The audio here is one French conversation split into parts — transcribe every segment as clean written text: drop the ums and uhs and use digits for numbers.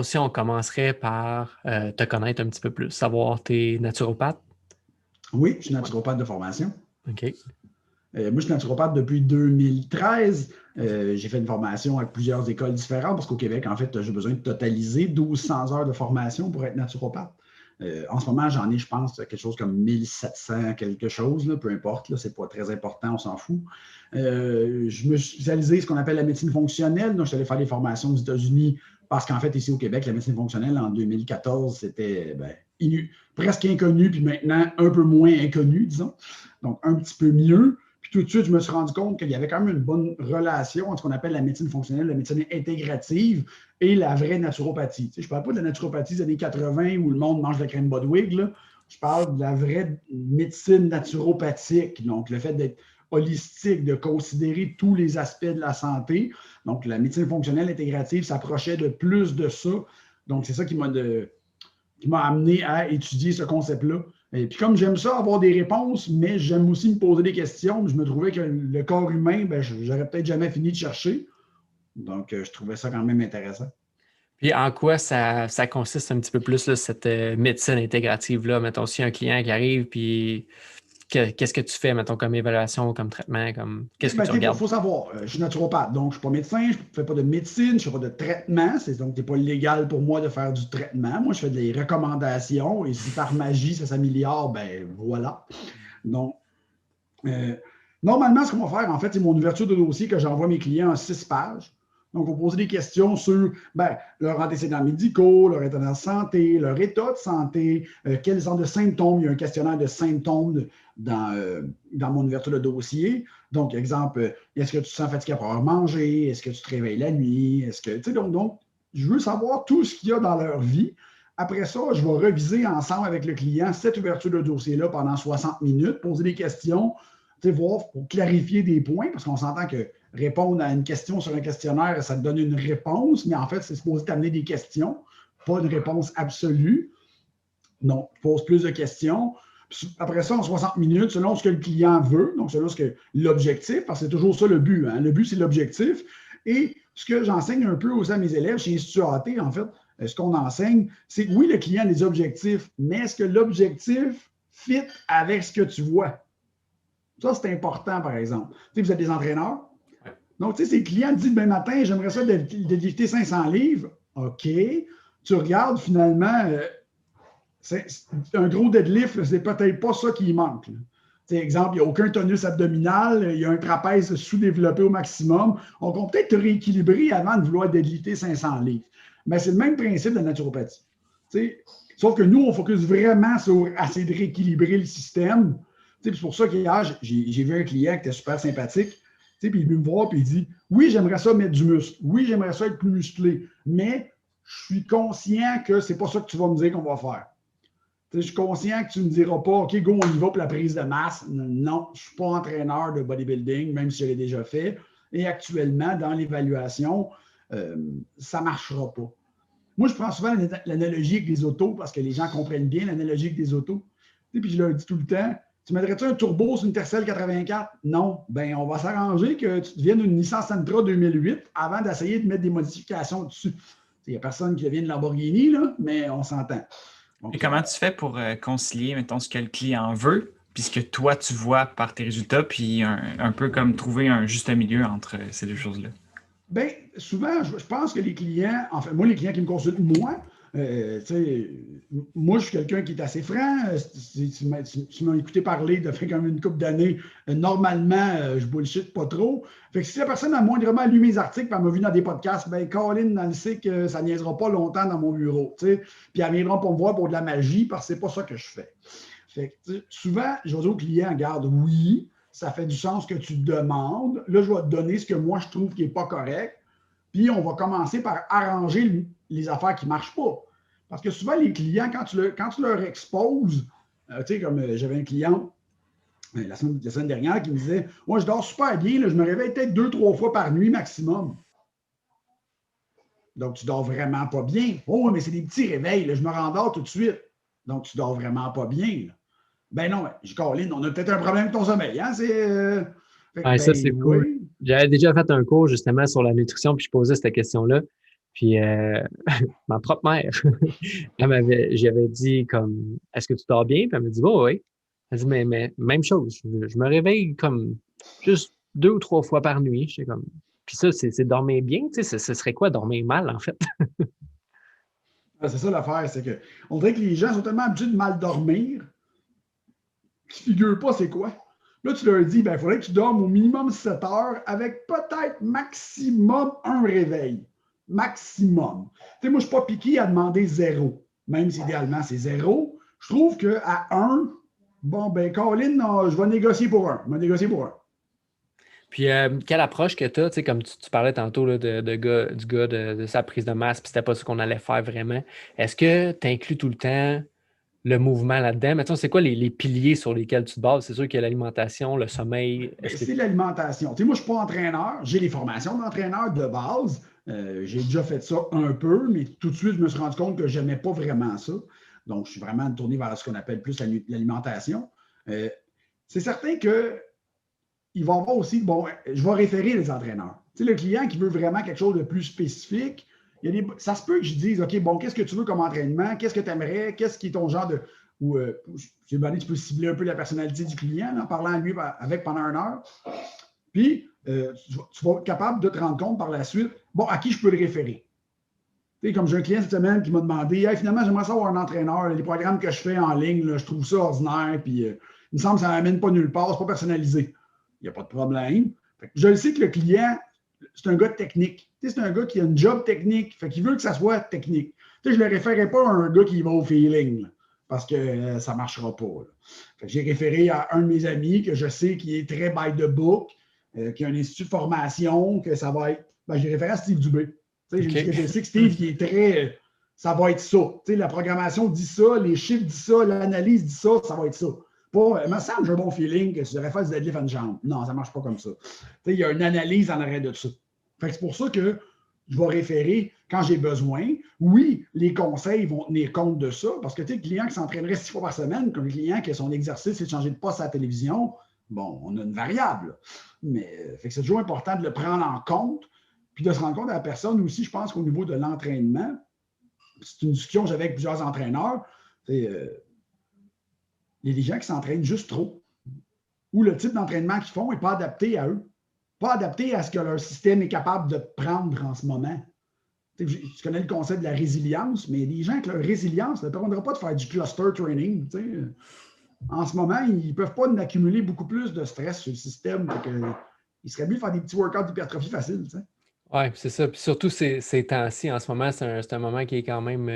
si on commencerait par te connaître un petit peu plus, savoir, t'es naturopathe? Oui, je suis naturopathe de formation. OK. Moi, je suis naturopathe depuis 2013. J'ai fait une formation avec plusieurs écoles différentes parce qu'au Québec, en fait, j'ai besoin de totaliser 1200 heures de formation pour être naturopathe. En ce moment, j'en ai, je pense, quelque chose comme 1700 quelque chose, là, peu importe, ce n'est pas très important, on s'en fout. Je me suis spécialisé ce qu'on appelle la médecine fonctionnelle. Donc, je suis allé faire des formations aux États-Unis parce qu'en fait, ici au Québec, la médecine fonctionnelle, en 2014, c'était presque inconnu, puis maintenant, un peu moins inconnu, disons. Donc, un petit peu mieux. Puis tout de suite, je me suis rendu compte qu'il y avait quand même une bonne relation entre ce qu'on appelle la médecine fonctionnelle, la médecine intégrative et la vraie naturopathie. Je ne parle pas de la naturopathie des années 80 où le monde mange de la crème Bodwig. Là. Je parle de la vraie médecine naturopathique. Donc, le fait d'être holistique, de considérer tous les aspects de la santé. Donc, la médecine fonctionnelle intégrative s'approchait de plus de ça. Donc, c'est ça qui m'a amené à étudier ce concept-là. Et puis comme j'aime ça, avoir des réponses, mais j'aime aussi me poser des questions, je me trouvais que le corps humain, j'aurais peut-être jamais fini de chercher. Donc, je trouvais ça quand même intéressant. Puis en quoi ça consiste un petit peu plus, là, cette médecine intégrative-là? Mettons, si un client qui arrive, puis qu'est-ce que tu fais, mettons, comme évaluation, comme traitement, qu'est-ce que tu regardes? Il faut savoir, je suis naturopathe, donc je ne suis pas médecin, je ne fais pas de médecine, je ne fais pas de traitement, donc ce n'est pas légal pour moi de faire du traitement. Moi, je fais des recommandations et si par magie ça s'améliore, ben voilà. Donc, normalement, ce qu'on va faire, en fait, c'est mon ouverture de dossier que j'envoie à mes clients en 6 pages. Donc, on va poser des questions sur leurs antécédents médicaux, leur état de santé, leur état de santé, quels sont de symptômes. Il y a un questionnaire de symptômes dans mon ouverture de dossier. Donc, exemple, est-ce que tu te sens fatigué après avoir mangé? Est-ce que tu te réveilles la nuit? Donc, je veux savoir tout ce qu'il y a dans leur vie. Après ça, je vais reviser ensemble avec le client cette ouverture de dossier-là pendant 60 minutes, poser des questions, voir pour clarifier des points, parce qu'on s'entend que répondre à une question sur un questionnaire, ça te donne une réponse, mais en fait, c'est supposé t'amener des questions, pas une réponse absolue. Donc, pose plus de questions. Après ça, en 60 minutes, selon ce que le client veut, donc selon ce que l'objectif, parce que c'est toujours ça le but. Hein? Le but, c'est l'objectif. Et ce que j'enseigne un peu aussi à mes élèves chez Institut AT, en fait, ce qu'on enseigne, c'est que oui, le client a des objectifs, mais est-ce que l'objectif fit avec ce que tu vois? Ça, c'est important, par exemple. Vous êtes des entraîneurs. Donc, si le client dit demain matin, j'aimerais ça de lifter 500 livres. OK. Tu regardes, finalement, un gros deadlift, c'est peut-être pas ça qui manque. Exemple, il n'y a aucun tonus abdominal, il y a un trapèze sous-développé au maximum. On va peut-être te rééquilibrer avant de vouloir deadlifter 500 livres. Mais c'est le même principe de la naturopathie. Sauf que nous, on focus vraiment sur essayer de rééquilibrer le système. C'est pour ça qu'hier, j'ai vu un client qui était super sympathique. Puis il est venu me voir et il dit « Oui, j'aimerais ça mettre du muscle. Oui, j'aimerais ça être plus musclé. Mais je suis conscient que c'est pas ça que tu vas me dire qu'on va faire. Je suis conscient que tu ne me diras pas « OK, go, on y va pour la prise de masse. » Non, je ne suis pas entraîneur de bodybuilding, même si je l'ai déjà fait. Et actuellement, dans l'évaluation, ça ne marchera pas. Moi, je prends souvent l'analogie avec les autos parce que les gens comprennent bien l'analogie avec des autos. Puis je leur dis tout le temps, tu mettrais-tu un turbo sur une Tercel 84? Non. Ben, on va s'arranger que tu deviennes une Nissan Sentra 2008 avant d'essayer de mettre des modifications dessus. Il n'y a personne qui devient une Lamborghini, là, mais on s'entend. Donc, et comment tu fais pour concilier, mettons, ce que le client veut, puis ce que toi, tu vois par tes résultats, puis un peu comme trouver un juste milieu entre ces deux choses-là? Bien, souvent, je pense que les clients, en fait, moi, les clients qui me consultent, moi, moi, je suis quelqu'un qui est assez franc. Tu m'as écouté parler depuis quand même une couple d'années. Normalement, je bullshit pas trop. Fait que si la personne a moindrement lu mes articles et elle m'a vu dans des podcasts, ben Colin, elle sait que ça niaisera pas longtemps dans mon bureau. Puis elle viendra pour me voir pour de la magie parce que c'est pas ça que je fais. Fait que, souvent, je vais dire aux clients, regarde, oui, ça fait du sens que tu demandes. Là, je vais te donner ce que moi, je trouve qui n'est pas correct. Puis, on va commencer par arranger les affaires qui ne marchent pas. Parce que souvent, les clients, quand tu leur exposes, tu sais, comme j'avais un client la semaine dernière qui me disait « Moi, je dors super bien, là, je me réveille peut-être 2-3 fois par nuit maximum. » Donc, tu dors vraiment pas bien. « Oh, mais c'est des petits réveils, là, je me rendors tout de suite. » Donc, tu dors vraiment pas bien. Là. Ben non, je Colin, on a peut-être un problème avec ton sommeil. Hein? Ça, c'est cool. J'avais déjà fait un cours justement sur la nutrition, puis je posais cette question-là. Puis ma propre mère, j'avais dit comme, est-ce que tu dors bien? Puis elle m'a dit, oh, oui. Elle dit, mais même chose, je me réveille comme juste 2 ou 3 fois par nuit. J'étais comme, puis ça, c'est dormir bien, tu sais, ce serait quoi dormir mal, en fait? C'est ça l'affaire, c'est que on dirait que les gens sont tellement habitués de mal dormir qu'ils ne figurent pas c'est quoi. Là, tu leur dis, il faudrait que tu dormes au minimum 7 heures avec peut-être maximum un réveil. Maximum. Tu sais, moi, je ne suis pas piqué à demander 0, même si idéalement c'est 0. Je trouve qu'à 1, bon, Colin, je vais négocier pour 1. Je vais négocier pour 1. Puis, quelle approche que tu as, tu sais, comme tu parlais tantôt là, du gars de sa prise de masse, puis c'était pas ce qu'on allait faire vraiment. Est-ce que tu inclus tout le temps le mouvement là-dedans? Maintenant, c'est quoi les piliers sur lesquels tu te bases? C'est sûr qu'il y a l'alimentation, le sommeil. C'est l'alimentation. Tu sais, moi, je ne suis pas entraîneur. J'ai les formations d'entraîneur de base. J'ai déjà fait ça un peu, mais tout de suite, je me suis rendu compte que je n'aimais pas vraiment ça. Donc, je suis vraiment tourné vers ce qu'on appelle plus l'alimentation. C'est certain que il va y avoir aussi, bon, je vais référer les entraîneurs. Tu sais, le client qui veut vraiment quelque chose de plus spécifique, ça se peut que je dise, OK, bon, qu'est-ce que tu veux comme entraînement? Qu'est-ce que tu aimerais? Qu'est-ce qui est ton genre de. Ou, tu peux cibler un peu la personnalité du client en parlant à lui avec pendant 1 heure. Puis, tu vas être capable de te rendre compte par la suite, bon, à qui je peux le référer. Tu sais, comme j'ai un client cette semaine qui m'a demandé, hey, finalement, j'aimerais savoir un entraîneur. Les programmes que je fais en ligne, là, je trouve ça ordinaire, puis il me semble que ça n'amène pas nulle part, c'est pas personnalisé. Il n'y a pas de problème. Je le sais que le client, c'est un gars technique. Tu sais, c'est un gars qui a une job technique. Fait qu'il veut que ça soit technique. Tu sais, je ne le référerai pas à un gars qui va au feeling, là, parce que ça ne marchera pas. Fait que j'ai référé à un de mes amis que je sais qui est très by the book, qui a un institut de formation, que ça va être. J'ai référé à Steve Dubé. Tu sais, okay. Je sais que Steve, qui est très. Ça va être ça. Tu sais, la programmation dit ça, les chiffres disent ça, l'analyse dit ça, ça va être ça. Pas, il me semble que j'ai un bon feeling que si j'aurais fait du deadlift en jambe. Non, ça ne marche pas comme ça. Il y a une analyse en arrêt de ça. C'est pour ça que je vais référer quand j'ai besoin. Oui, les conseils vont tenir compte de ça, parce que le client qui s'entraînerait 6 fois par semaine, comme le client qui a son exercice et de changer de poste à la télévision, bon, on a une variable. Mais c'est toujours important de le prendre en compte, puis de se rendre compte à la personne aussi, je pense qu'au niveau de l'entraînement, c'est une discussion que j'avais avec plusieurs entraîneurs. Il y a des gens qui s'entraînent juste trop, ou le type d'entraînement qu'ils font n'est pas adapté à eux, pas adapté à ce que leur système est capable de prendre en ce moment. Tu connais le concept de la résilience, mais les gens avec leur résilience ne permettra pas de faire du cluster training. En ce moment, ils ne peuvent pas accumuler beaucoup plus de stress sur le système. Il serait mieux de faire des petits workouts d'hypertrophie faciles. Oui, c'est ça. Puis surtout ces temps-ci, en ce moment, c'est un moment qui est quand même.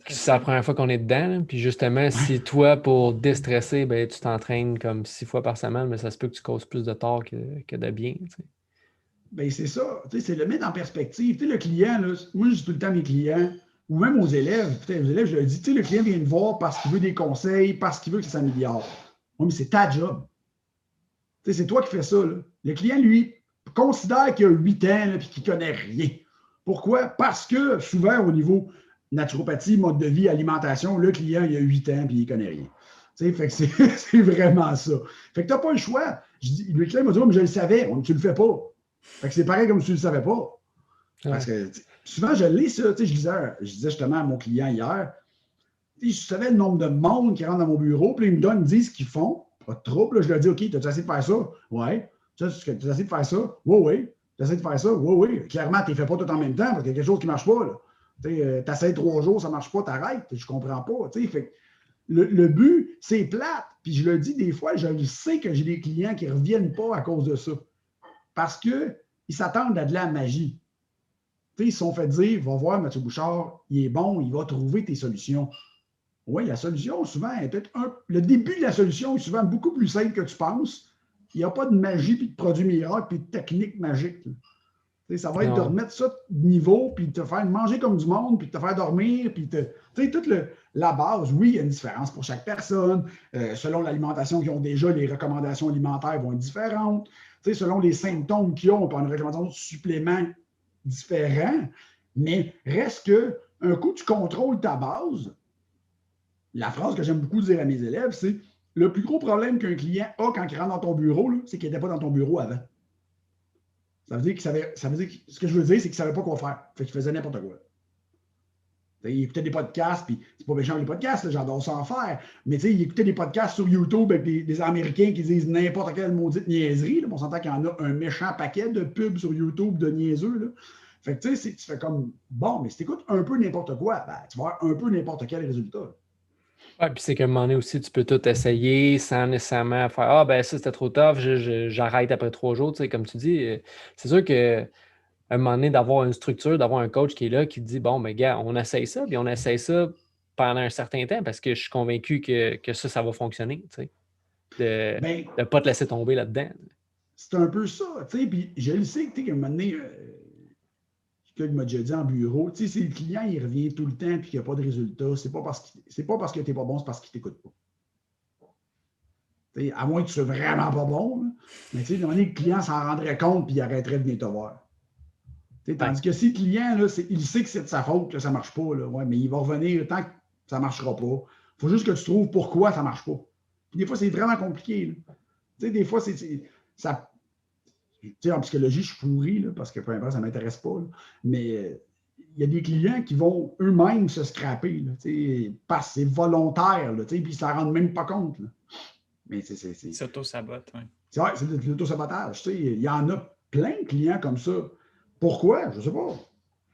C'est la première fois qu'on est dedans. Là. Puis justement, si toi, pour déstresser, ben, tu t'entraînes comme 6 fois par semaine, mais ça se peut que tu causes plus de tort que de bien. Ben, c'est ça. C'est le mettre en perspective. Le client, là, moi, je dis tout le temps à mes clients, ou même aux élèves, je leur dis, le client vient me voir parce qu'il veut des conseils, parce qu'il veut que ça s'améliore. Oui, mais c'est ta job. C'est toi qui fais ça. Là. Le client, lui, considère qu'il a 8 ans et qu'il ne connaît rien. Pourquoi? Parce que souvent, au niveau naturopathie, mode de vie, alimentation, le client, il a 8 ans et il ne connaît rien. Fait que c'est vraiment ça. Fait que tu n'as pas le choix. Le client m'a dit, oh, mais je le savais, tu ne le fais pas. Fait que c'est pareil comme si tu ne le savais pas. Parce que souvent, je lis ça. Je disais justement à mon client hier, je savais le nombre de monde qui rentre dans mon bureau, puis ils me donnent, ils me disent ce qu'ils font. Pas de trouble. Je leur dis, OK, tu as essayé de faire ça? Oui. Tu as essayé de faire ça? Oui, oui. Tu as essayé de faire ça? Oui, oui. Clairement, tu ne les fais pas tout en même temps parce qu'il y a quelque chose qui ne marche pas. Tu essaies 3 jours, ça ne marche pas, tu arrêtes. Je ne comprends pas. Fait, le but, c'est plate. Puis je le dis des fois, je sais que j'ai des clients qui ne reviennent pas à cause de ça. Parce qu'ils s'attendent à de la magie. Ils se sont fait dire, va voir Mathieu Bouchard, il est bon, il va trouver tes solutions. Oui, la solution, souvent, est peut-être le début de la solution est souvent beaucoup plus simple que tu penses. Il n'y a pas de magie, puis de produit miracle, puis de technique magique. Ça va être de remettre ça de niveau, puis de te faire manger comme du monde, puis de te faire dormir, puis toute la base. Oui, il y a une différence pour chaque personne. Selon l'alimentation qu'ils ont déjà, les recommandations alimentaires vont être différentes. Selon les symptômes qu'ils ont, on peut avoir une recommandation de suppléments différents. Mais reste que, un coup, tu contrôles ta base. La phrase que j'aime beaucoup dire à mes élèves, c'est le plus gros problème qu'un client a quand il rentre dans ton bureau, c'est qu'il n'était pas dans ton bureau avant. Ça veut dire ce que je veux dire, c'est qu'il ne savait pas quoi faire. Fait qu'il faisait n'importe quoi. Il écoutait des podcasts, puis c'est pas méchant les podcasts, j'adore ça en faire, mais il écoutait des podcasts sur YouTube avec des Américains qui disent n'importe quelle maudite niaiserie. Là. On s'entend qu'il y en a un méchant paquet de pubs sur YouTube de niaiseux. Là. Fait que tu fais comme, bon, mais si tu écoutes un peu n'importe quoi, ben, tu vas avoir un peu n'importe quel résultat. Ouais, puis c'est qu'à un moment donné aussi, tu peux tout essayer sans nécessairement faire ah, ben ça, c'était trop tough, j'arrête après 3 jours. Comme tu dis, c'est sûr que un moment donné, d'avoir une structure, d'avoir un coach qui est là, qui te dit bon, mais gars, on essaye ça, puis on essaye ça pendant un certain temps parce que je suis convaincu que ça va fonctionner. De ne pas te laisser tomber là-dedans. C'est un peu ça. Puis je le sais qu'à un moment donné, quelqu'un m'a déjà dit en bureau, si le client il revient tout le temps et qu'il n'y a pas de résultat, c'est pas parce que tu n'es pas bon, c'est parce qu'il ne t'écoute pas. À moins que tu sois vraiment pas bon, là, mais à un moment donné, le client s'en rendrait compte et il arrêterait de venir te voir. Tandis que si le client, là, il sait que c'est de sa faute que ça ne marche pas, là, ouais, mais il va revenir tant que ça ne marchera pas. Il faut juste que tu trouves pourquoi ça ne marche pas. Puis des fois, c'est vraiment compliqué. Des fois, ça. En psychologie, je suis pourri là, parce que peu importe, ça ne m'intéresse pas. Là, mais il y a des clients qui vont eux-mêmes se scraper là, parce que c'est volontaire, là, puis ils ne s'en rendent même pas compte. Là. Mais c'est. Ils s'auto-sabotent, oui. C'est vrai, c'est de l'auto-sabotage. Il y en a plein de clients comme ça. Pourquoi? Je ne sais pas.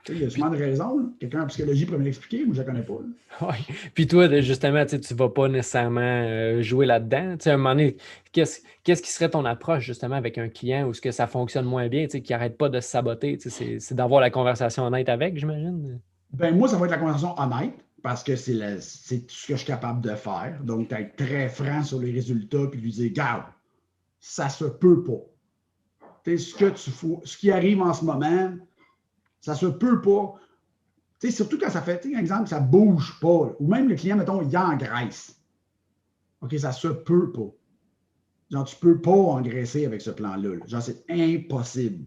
Il y a souvent de raisons. Quelqu'un en psychologie pourrait me l'expliquer ou je ne la connais pas. Oui. Puis toi, justement, tu ne vas pas nécessairement jouer là-dedans. À un moment donné, qu'est-ce qui serait ton approche justement avec un client où ce que ça fonctionne moins bien, qui n'arrête pas de se saboter? C'est d'avoir la conversation honnête avec, j'imagine? Ben moi, ça va être la conversation honnête parce que c'est tout ce que je suis capable de faire. Donc, d'être très franc sur les résultats puis lui dire, garde, ça se peut pas. Ce qui arrive en ce moment, ça se peut pas. Surtout quand ça fait, exemple, ça bouge pas. Là, ou même le client, mettons, il engraisse. OK, ça se peut pas. Genre, tu peux pas engraisser avec ce plan-là. Là. Genre, c'est impossible.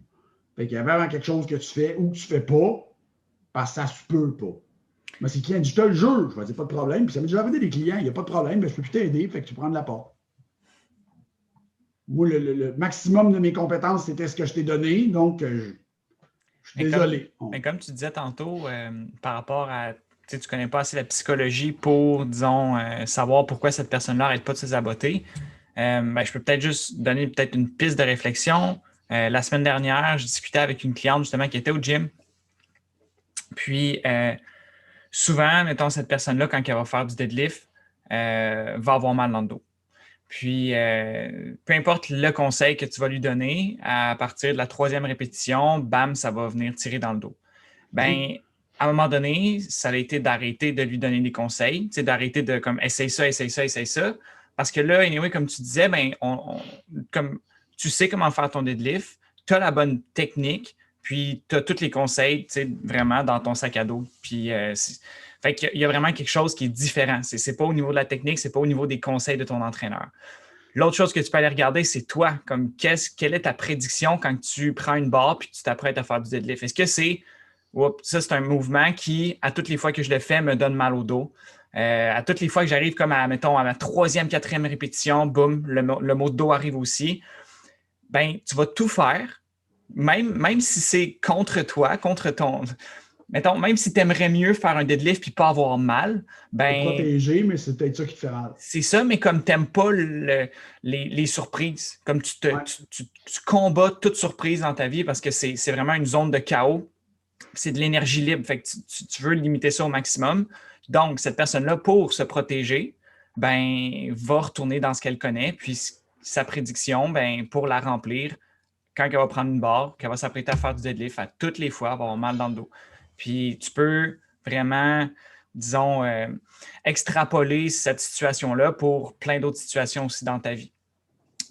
Fait qu'il y a vraiment quelque chose que tu fais ou que tu fais pas parce que ça se peut pas. Mais si le client dit, je te le jure, je vais dire pas de problème. Puis ça m'est déjà arrivé des clients, il n'y a pas de problème, mais je peux plus t'aider, fait que tu prends de la porte. Moi, le maximum de mes compétences, c'était ce que je t'ai donné, donc je suis désolé. Mais comme tu disais tantôt, par rapport à, tu ne connais pas assez la psychologie pour, disons, savoir pourquoi cette personne-là n'arrête pas de se saboter, je peux peut-être juste donner peut-être une piste de réflexion. La semaine dernière, je discutais avec une cliente justement qui était au gym. Puis, souvent, mettons, cette personne-là, quand elle va faire du deadlift, va avoir mal dans le dos. Puis, peu importe le conseil que tu vas lui donner, à partir de la 3e répétition, bam, ça va venir tirer dans le dos. Ben, à un moment donné, ça a été d'arrêter de lui donner des conseils, d'arrêter de comme essaye ça, essaye ça, essaye ça. Parce que là, anyway, comme tu disais, ben, comme tu sais comment faire ton deadlift, tu as la bonne technique, puis tu as tous les conseils vraiment dans ton sac à dos. Puis, fait qu'il y a vraiment quelque chose qui est différent. Ce n'est pas au niveau de la technique, ce n'est pas au niveau des conseils de ton entraîneur. L'autre chose que tu peux aller regarder, c'est toi. Comme quelle est ta prédiction quand tu prends une barre puis tu t'apprêtes à faire du deadlift? Est-ce que ça, c'est un mouvement qui, à toutes les fois que je le fais, me donne mal au dos? À toutes les fois que j'arrive comme à ma 3e, 4e répétition, boum, le mot de dos arrive aussi. Ben, tu vas tout faire, même si c'est contre toi, contre ton... Mettons, même si tu aimerais mieux faire un deadlift puis pas avoir mal, ben. Protéger, mais c'est peut-être ça qui te fait mal. C'est ça, mais comme tu n'aimes pas les surprises, comme tu combats toute surprise dans ta vie parce que c'est vraiment une zone de chaos, c'est de l'énergie libre, fait que tu veux limiter ça au maximum. Donc, cette personne-là, pour se protéger, ben, va retourner dans ce qu'elle connaît, puis sa prédiction, ben, pour la remplir, quand elle va prendre une barre, qu'elle va s'apprêter à faire du deadlift, à toutes les fois, elle va avoir mal dans le dos. Puis tu peux vraiment, disons, extrapoler cette situation-là pour plein d'autres situations aussi dans ta vie.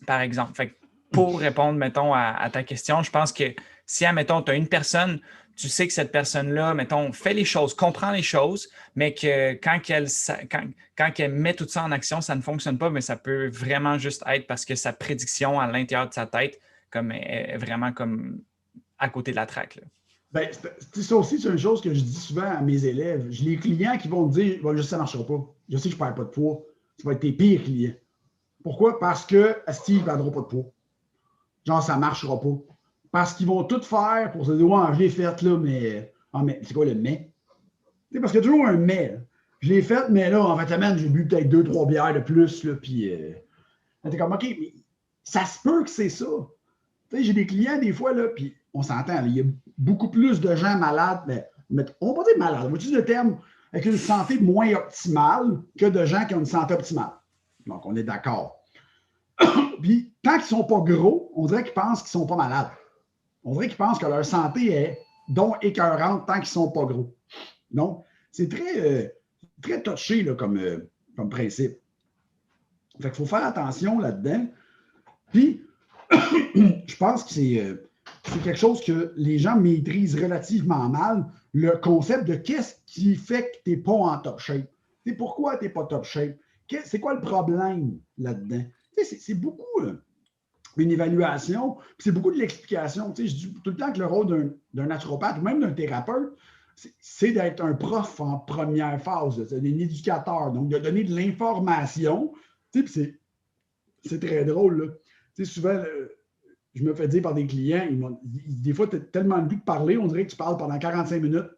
Par exemple, fait que pour répondre, mettons, à ta question, je pense que si, admettons, tu as une personne, tu sais que cette personne-là, mettons, fait les choses, comprend les choses, mais que quand elle met tout ça en action, ça ne fonctionne pas, mais ça peut vraiment juste être parce que sa prédiction à l'intérieur de sa tête comme, est vraiment comme à côté de la traque. Là. Ben, ça aussi, c'est une chose que je dis souvent à mes élèves. J'ai les clients qui vont me dire bon, je sais que ça ne marchera pas. Je sais que je ne perds pas de poids. Ça va être tes pires clients. Pourquoi? Parce que Steve ne perdra pas de poids. Genre, ça ne marchera pas. parce qu'ils vont tout faire pour se dire, ouais, je l'ai faite, là, mais. Ah, mais c'est quoi le mais? Tu sais, parce qu'il y a toujours un mais. Là. Je l'ai faite, mais là, en fin de semaine, j'ai bu peut-être 2-3 bières de plus, là, puis. T'es comme, OK, mais ça se peut que c'est ça. Tu sais, j'ai des clients, des fois, là, puis on s'entend, là, il y a beaucoup plus de gens malades, mais on va pas dire malades, on va utiliser le terme avec une santé moins optimale que de gens qui ont une santé optimale. Donc, on est d'accord. Puis, tant qu'ils ne sont pas gros, on dirait qu'ils pensent qu'ils ne sont pas malades. On dirait qu'ils pensent que leur santé est donc écœurante tant qu'ils ne sont pas gros. Donc, c'est très touché là, comme principe. Fait qu'il faut faire attention là-dedans. Puis, je pense que c'est quelque chose que les gens maîtrisent relativement mal, le concept de qu'est-ce qui fait que tu n'es pas en top shape. T'sais, pourquoi tu n'es pas top shape? C'est quoi le problème là-dedans? C'est beaucoup une évaluation, puis c'est beaucoup de l'explication. Je dis tout le temps que le rôle d'un naturopathe ou même d'un thérapeute, c'est d'être un prof en première phase, c'est un éducateur, donc de donner de l'information. C'est très drôle. Souvent, je me fais dire par des clients, des fois, tu as tellement le goût de parler, on dirait que tu parles pendant 45 minutes.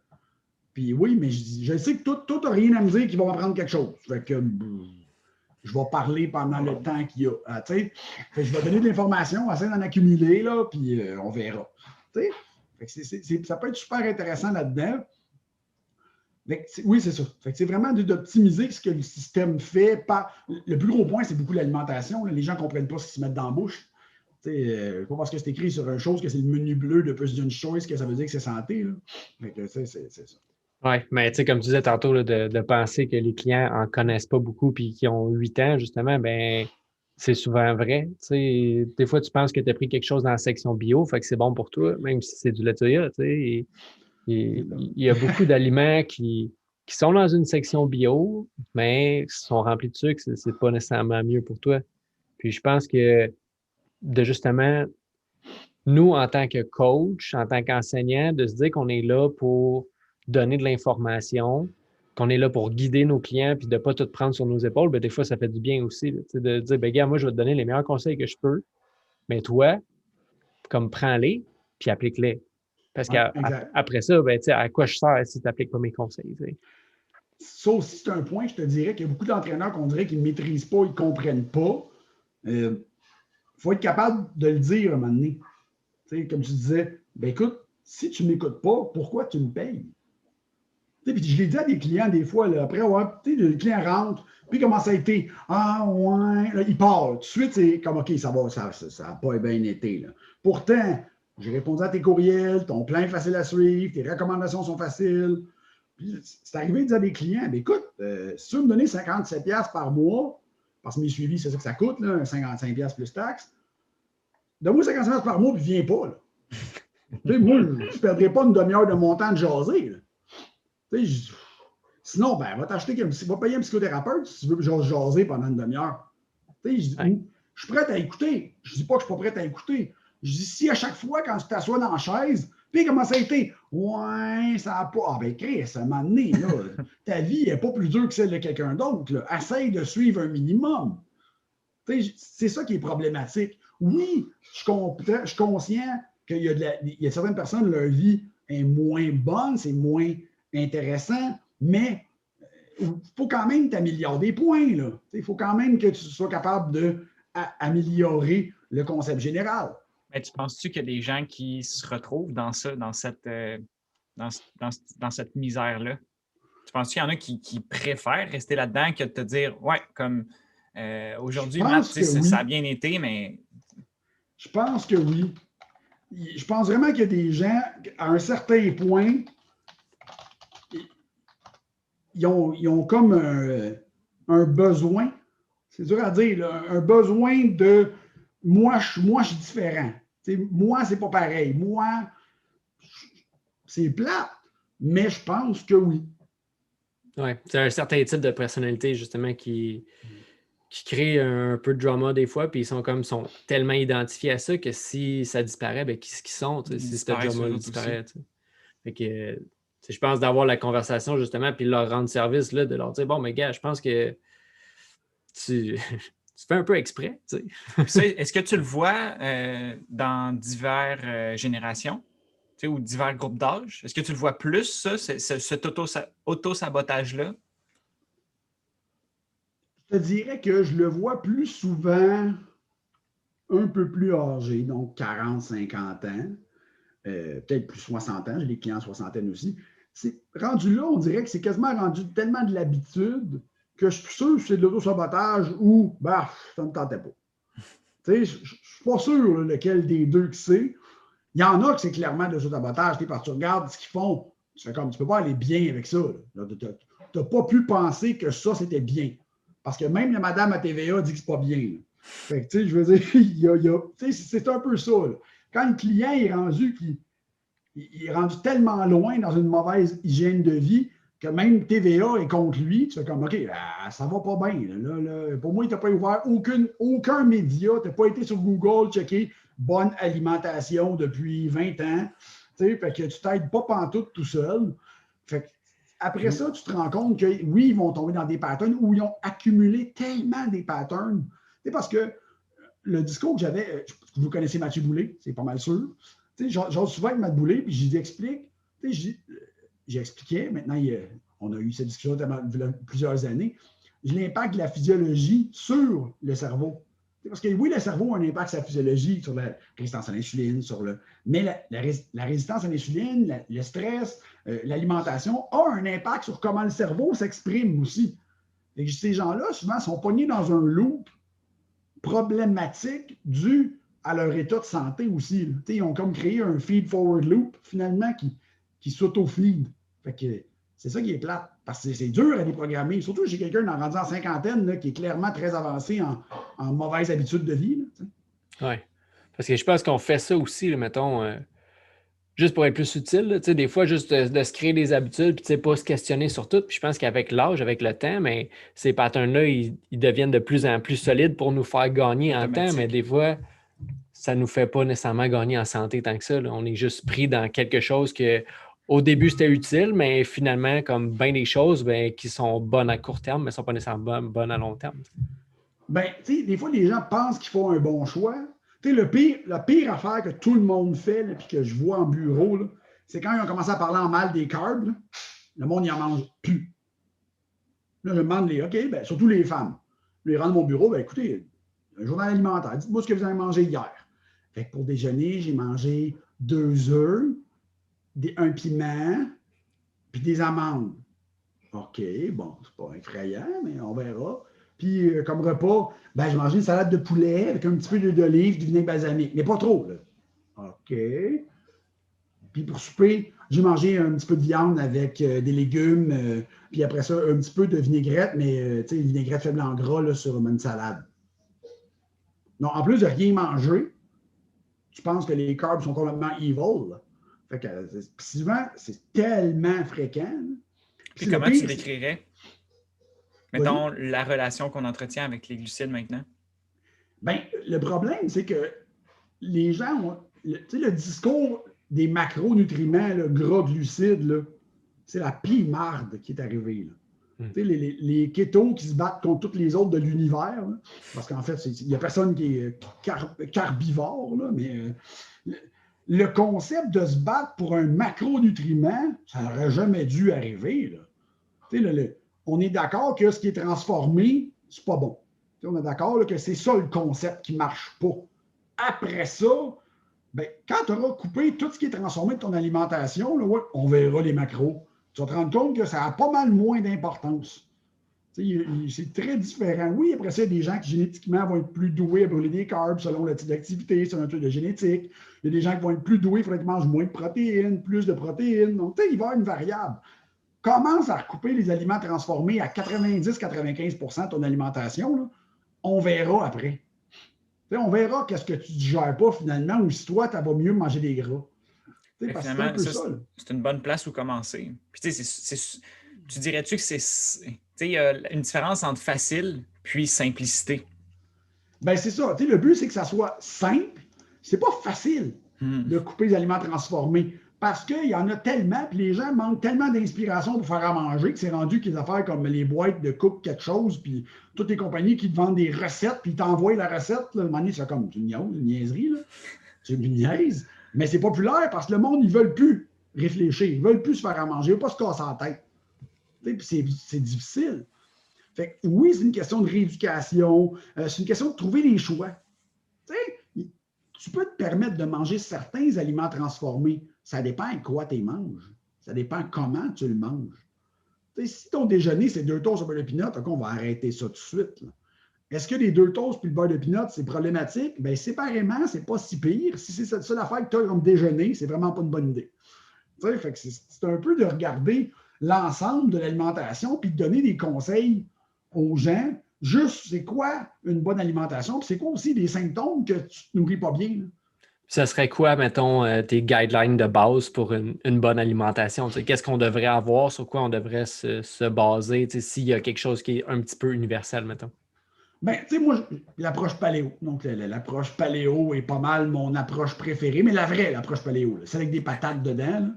Puis oui, mais je sais que toi, tu n'as rien à me dire qui va m'apprendre quelque chose. Fait que je vais parler pendant le temps qu'il y a. Fait que je vais donner de l'information, essayer d'en accumuler, là, puis on verra. Fait que ça peut être super intéressant là-dedans. Oui, c'est ça. C'est vraiment d'optimiser ce que le système fait. Le plus gros point, c'est beaucoup l'alimentation. Les gens ne comprennent pas ce qu'ils se mettent dans la bouche. Pas parce que c'est écrit sur une chose que c'est le menu bleu de President's Choice que ça veut dire que c'est santé. Là. C'est ça. Oui, mais comme tu disais tantôt, là, de penser que les clients n'en connaissent pas beaucoup puis qui ont 8 ans, justement, ben c'est souvent vrai. Des fois, tu penses que tu as pris quelque chose dans la section bio, fait que c'est bon pour toi, même si c'est du laituriat. Il y a beaucoup d'aliments qui sont dans une section bio, mais qui sont remplis de sucre, c'est pas nécessairement mieux pour toi. Puis je pense que justement, nous, en tant que coach, en tant qu'enseignant, de se dire qu'on est là pour donner de l'information, qu'on est là pour guider nos clients, puis de ne pas tout prendre sur nos épaules, bien, des fois, ça fait du bien aussi. Là, de dire, bien, gars, moi, je vais te donner les meilleurs conseils que je peux, mais toi, comme prends-les, puis applique-les. Parce qu'après ça, ben, à quoi je sers si tu n'appliques pas mes conseils? T'sais? Ça aussi, c'est un point, je te dirais qu'il y a beaucoup d'entraîneurs qu'on dirait qu'ils ne maîtrisent pas, ils ne comprennent pas. Il faut être capable de le dire à un moment donné. Comme tu disais, ben écoute, si tu ne m'écoutes pas, pourquoi tu me payes? Puis je l'ai dit à des clients des fois, là, après, ouais, le client rentre, puis comment ça a été? Ah, ouais, là, il part. Tout de suite, c'est comme, OK, ça n'a pas bien été. Là. Pourtant, j'ai répondu à tes courriels, ton plan est facile à suivre, tes recommandations sont faciles. Puis c'est arrivé de dire à des clients, ben écoute, si tu veux me donner 57$ par mois, parce que mes suivis, c'est ça que ça coûte, là, 55$ plus taxes, donne-moi 55$ par mois, puis viens pas. Là. Moi, je ne perdrai pas une demi-heure de mon temps de jaser. Là. Sinon, ben, va payer un psychothérapeute si tu veux jaser pendant une demi-heure. Je suis prêt à écouter. Je ne dis pas que je ne suis pas prêt à écouter. Je dis si à chaque fois, quand tu t'assois dans la chaise, puis comment ça a été? Ouais, ça n'a pas. Ah, ben, Chris, à un moment donné, là, ta vie n'est pas plus dure que celle de quelqu'un d'autre. Essaye de suivre un minimum. C'est ça qui est problématique. Oui, je suis conscient qu'il y a certaines personnes, leur vie est moins bonne, c'est moins intéressant, mais il faut quand même t'améliorer des points. Il faut quand même que tu sois capable d'améliorer le concept général. Mais tu penses-tu qu'il y a des gens qui se retrouvent dans ça, dans cette misère-là? Tu penses qu'il y en a qui préfèrent rester là-dedans que de te dire, ouais, comme aujourd'hui, Matt, ça a bien été, mais. Je pense que oui. Je pense vraiment qu'il y a des gens, à un certain point, ils ont comme un besoin, c'est dur à dire, là, un besoin de moi, je suis différent. Moi, c'est pas pareil. Moi, c'est plate, mais je pense que oui. Oui, c'est un certain type de personnalité, justement, qui crée un peu de drama des fois, puis ils sont tellement identifiés à ça que si ça disparaît, ben, qui sont, si ce drama disparaît. Fait que, je pense d'avoir la conversation, justement, puis leur rendre service, là, de leur dire, bon, mais gars, je pense que tu tu fais un peu exprès, tu sais. Puis ça, est-ce que tu le vois dans diverses générations, tu sais, ou divers groupes d'âge? Est-ce que tu le vois plus, ça, cet auto-sabotage-là? Je te dirais que je le vois plus souvent un peu plus âgé, donc 40, 50 ans, peut-être plus 60 ans, j'ai des clients soixantaine aussi. C'est rendu là, on dirait que c'est quasiment rendu tellement de l'habitude que je suis sûr que c'est de l'auto-sabotage ou, bah, ça ne me tentait pas. Tu sais, je ne suis pas sûr là, lequel des deux que c'est. Il y en a que c'est clairement de l'auto-sabotage, parce que tu regardes ce qu'ils font, tu fais comme, tu ne peux pas aller bien avec ça. Tu n'as pas pu penser que ça, c'était bien. Parce que même la madame à TVA dit que c'est pas bien. Là. Fait que, tu sais, je veux dire, c'est un peu ça. Là. Quand le client est rendu, il est rendu tellement loin dans une mauvaise hygiène de vie que même TVA est contre lui, tu fais comme, OK, ça va pas bien. Là, pour moi, il t'a pas ouvert aucun média, tu n'as pas été sur Google checker bonne alimentation depuis 20 ans. Tu sais, fait que tu t'aides pas pantoute tout seul. Fait que, après ça, tu te rends compte que oui, ils vont tomber dans des patterns où ils ont accumulé tellement des patterns. C'est parce que le discours que j'avais, vous connaissez Mathieu Boulay, c'est pas mal sûr. J'ose souvent avec Mathieu Boulay, puis je lui explique. J'expliquais, maintenant, on a eu cette discussion il y a plusieurs années, l'impact de la physiologie sur le cerveau. Parce que oui, le cerveau a un impact sur la physiologie, sur la résistance à l'insuline, mais la résistance à l'insuline, le stress, l'alimentation a un impact sur comment le cerveau s'exprime aussi. Et ces gens-là, souvent, sont pognés dans un loop problématique dû à leur état de santé aussi. Ils ont comme créé un feed-forward loop, finalement, qui s'auto-feed. Fait que c'est ça qui est plate. Parce que c'est dur à déprogrammer. Surtout chez quelqu'un rendu en cinquantaine là, qui est clairement très avancé en mauvaise habitude de vie. Oui. Parce que je pense qu'on fait ça aussi, là, mettons, juste pour être plus utile. Là, des fois, juste de se créer des habitudes, puis pas se questionner sur tout. Puis je pense qu'avec l'âge, avec le temps, mais ces patterns-là, ils deviennent de plus en plus solides pour nous faire gagner en temps. Mais des fois, ça ne nous fait pas nécessairement gagner en santé tant que ça. Là. On est juste pris dans quelque chose que au début, c'était utile, mais finalement, comme bien des choses qui sont bonnes à court terme, mais ne sont pas nécessairement bonnes à long terme. Ben, tu sais, des fois, les gens pensent qu'ils font un bon choix. Tu sais, la pire affaire que tout le monde fait, et que je vois en bureau, c'est quand ils ont commencé à parler en mal des carbs, là, le monde n'y en mange plus. Là, je demande OK, surtout les femmes. Là, ils rentrent dans mon bureau, écoutez, un journal alimentaire, dites-moi ce que vous avez mangé hier. Fait que pour déjeuner, j'ai mangé 2 œufs, un piment, puis des amandes. OK, bon, c'est pas effrayant, mais on verra. Puis, comme repas, j'ai mangé une salade de poulet avec un petit peu d'huile d'olive, du vinaigre balsamique, mais pas trop, là. OK. Puis pour souper, j'ai mangé un petit peu de viande avec des légumes, puis après ça, un petit peu de vinaigrette, mais tu sais, vinaigrette faible en gras là, sur une salade. Non, en plus de rien manger, je pense que les carbs sont complètement evil. Là. Fait que souvent, c'est tellement fréquent. Puis comment tu décrirais, mettons, la relation qu'on entretient avec les glucides maintenant? Bien, le problème, c'est que les gens ont, le discours des macronutriments, le gras glucides, c'est la pire marde qui est arrivée. Les kétos qui se battent contre tous les autres de l'univers, parce qu'en fait, il n'y a personne qui est carbivore, là, mais le concept de se battre pour un macronutriment, ça n'aurait jamais dû arriver. Là. On est d'accord que ce qui est transformé, c'est pas bon. On est d'accord là, que c'est ça le concept qui ne marche pas. Après ça, quand tu auras coupé tout ce qui est transformé de ton alimentation, là, on verra les macros. Tu vas te rendre compte que ça a pas mal moins d'importance. C'est très différent. Oui, après ça, il y a des gens qui génétiquement vont être plus doués à brûler des carbs selon le type d'activité, selon un truc de génétique. Il y a des gens qui vont être plus doués, il faudrait qu'ils mangent moins de protéines, plus de protéines. Donc, il va y avoir une variable. Commence à recouper les aliments transformés à 90-95% de ton alimentation. Là. On verra après. On verra qu'est-ce que tu ne digères pas finalement ou si toi, tu vas mieux manger des gras. Parce finalement, que c'est une bonne place où commencer. Puis, tu dirais-tu que il y a une différence entre facile puis simplicité? C'est ça. Le but, c'est que ça soit simple. C'est pas facile de couper les aliments transformés. Parce qu'il y en a tellement, puis les gens manquent tellement d'inspiration pour faire à manger que c'est rendu que les affaires comme les boîtes de cook quelque chose, puis toutes les compagnies qui te vendent des recettes, puis ils t'envoient la recette, là, à un moment donné, c'est comme une niaiserie, là. C'est une niaise. Mais c'est populaire parce que le monde, ils ne veulent plus réfléchir, ils ne veulent plus se faire à manger, ils ne veulent pas se casser la tête. Puis c'est difficile. Fait que, oui, c'est une question de rééducation, c'est une question de trouver les choix. Tu peux te permettre de manger certains aliments transformés. Ça dépend de quoi tu les manges. Ça dépend comment tu le manges. Si ton déjeuner, c'est 2 toasts au beurre de pinot, on va arrêter ça tout de suite. Est-ce que les 2 toasts puis le beurre de pinot, c'est problématique? Bien, séparément, c'est pas si pire. Si c'est cette seule affaire que tu as comme déjeuner, c'est vraiment pas une bonne idée. Fait que c'est un peu de regarder l'ensemble de l'alimentation puis de donner des conseils aux gens. Juste, c'est quoi une bonne alimentation? Puis c'est quoi aussi des symptômes que tu ne te nourris pas bien? Là? Ça serait quoi, mettons, tes guidelines de base pour une bonne alimentation? Qu'est-ce qu'on devrait avoir? Sur quoi on devrait se baser s'il y a quelque chose qui est un petit peu universel, mettons? Bien, tu sais, moi, l'approche paléo. Donc, l'approche paléo est pas mal mon approche préférée, mais la vraie, l'approche paléo, là, celle avec des patates dedans,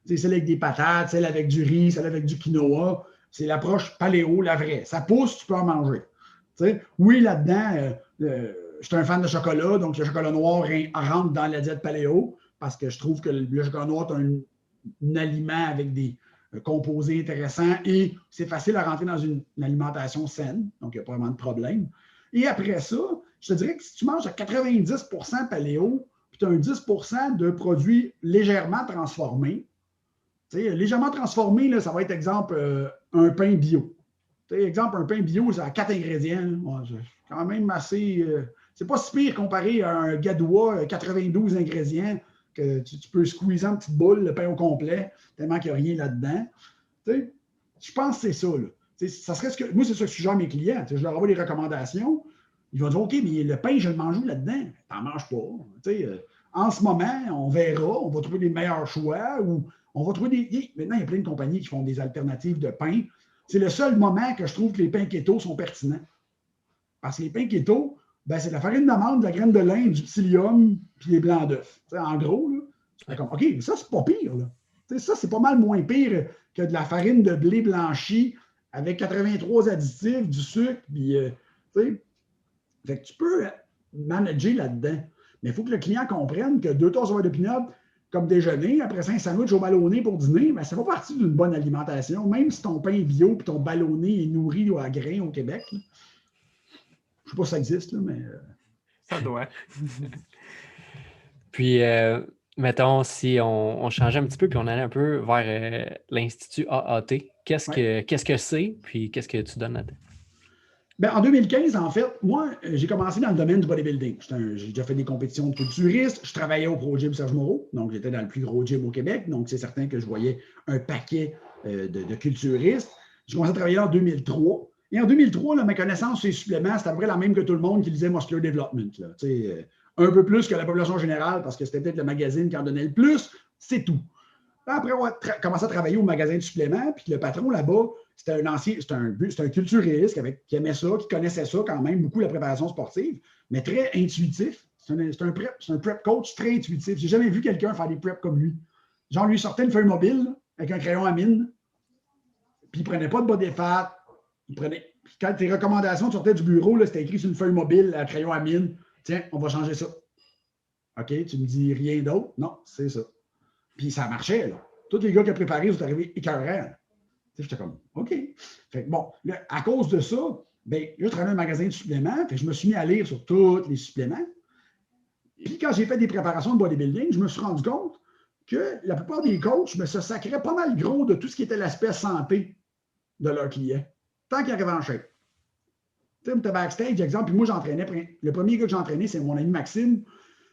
celle avec des patates, celle avec du riz, celle avec du quinoa, c'est l'approche paléo, la vraie. Ça pousse, tu peux en manger. T'sais, oui, là-dedans, je suis un fan de chocolat, donc le chocolat noir rentre dans la diète paléo parce que je trouve que le chocolat noir est un aliment avec des composés intéressants et c'est facile à rentrer dans une alimentation saine, donc il n'y a pas vraiment de problème. Et après ça, je te dirais que si tu manges à 90% paléo, puis tu as un 10% de produits légèrement transformés, légèrement transformé, là, ça va être, exemple, un pain bio. Exemple, un pain bio, c'est à 4 ingrédients. C'est quand même assez. C'est pas si pire comparé à un gadois, 92 ingrédients, que tu peux squeezer en petite boule, le pain au complet, tellement qu'il n'y a rien là-dedans. Je pense que c'est ça. Là. Ça serait ce que, moi, c'est ça que je suggère à mes clients. Je leur envoie des recommandations. Ils vont dire OK, mais le pain, je le mange où là-dedans? Tu n'en manges pas. En ce moment, on verra, on va trouver les meilleurs choix ou on va trouver des. Maintenant, il y a plein de compagnies qui font des alternatives de pain. C'est le seul moment que je trouve que les pains keto sont pertinents. Parce que les pains keto, ben, c'est de la farine d'amande, de la graine de lin, du psyllium, puis les blancs d'œufs. En gros, là, tu fais comme, OK, ça, c'est pas pire. Là. Ça, c'est pas mal moins pire que de la farine de blé blanchi avec 83 additifs, du sucre, puis, fait que tu peux manager là-dedans. Mais il faut que le client comprenne que 2 tasses de pinot comme déjeuner, après ça, un sandwich au ballonné pour dîner, ben, ça fait partie d'une bonne alimentation, même si ton pain est bio et ton ballonné est nourri à grains au Québec. Là. Je ne sais pas si ça existe, là, mais. Ça doit. Puis, mettons, si on changeait un petit peu puis on allait un peu vers l'Institut AAT, qu'est-ce que c'est, puis qu'est-ce que tu donnes là-dedans? Ben, en 2015, en fait, moi, j'ai commencé dans le domaine du bodybuilding. J'ai déjà fait des compétitions de culturistes. Je travaillais au Pro Gym Serge Moreau, donc j'étais dans le plus gros gym au Québec. Donc, c'est certain que je voyais un paquet de culturistes. J'ai commencé à travailler en 2003. Et en 2003, là, ma connaissance sur les suppléments, c'était à peu près la même que tout le monde qui lisait Muscular Development. Là. Un peu plus que la population générale, parce que c'était peut-être le magazine qui en donnait le plus. C'est tout. Après, on a commencé à travailler au magasin de suppléments, puis le patron là-bas, c'était un culturiste qui aimait ça, qui connaissait ça quand même, beaucoup la préparation sportive, mais très intuitif. C'est un prep coach très intuitif. J'ai jamais vu quelqu'un faire des preps comme lui. Genre, lui sortait une feuille mobile là, avec un crayon à mine, puis il prenait pas de body fat. Quand tes recommandations sortaient du bureau, c'était écrit sur une feuille mobile à crayon à mine. Tiens, on va changer ça. OK, tu me dis rien d'autre? Non, c'est ça. Puis ça marchait, là. Tous les gars qui ont préparé sont arrivés écœurants. J'étais comme, OK. Fait que bon, là, à cause de ça, ben, je travaillais dans un magasin de suppléments, fait que je me suis mis à lire sur tous les suppléments. Puis quand j'ai fait des préparations de bodybuilding, je me suis rendu compte que la plupart des coachs se sacraient pas mal gros de tout ce qui était l'aspect santé de leurs clients, tant qu'ils arrivaient en shape. Tu sais, backstage, exemple, puis moi, j'entraînais. Le premier gars que j'ai entraîné, c'est mon ami Maxime.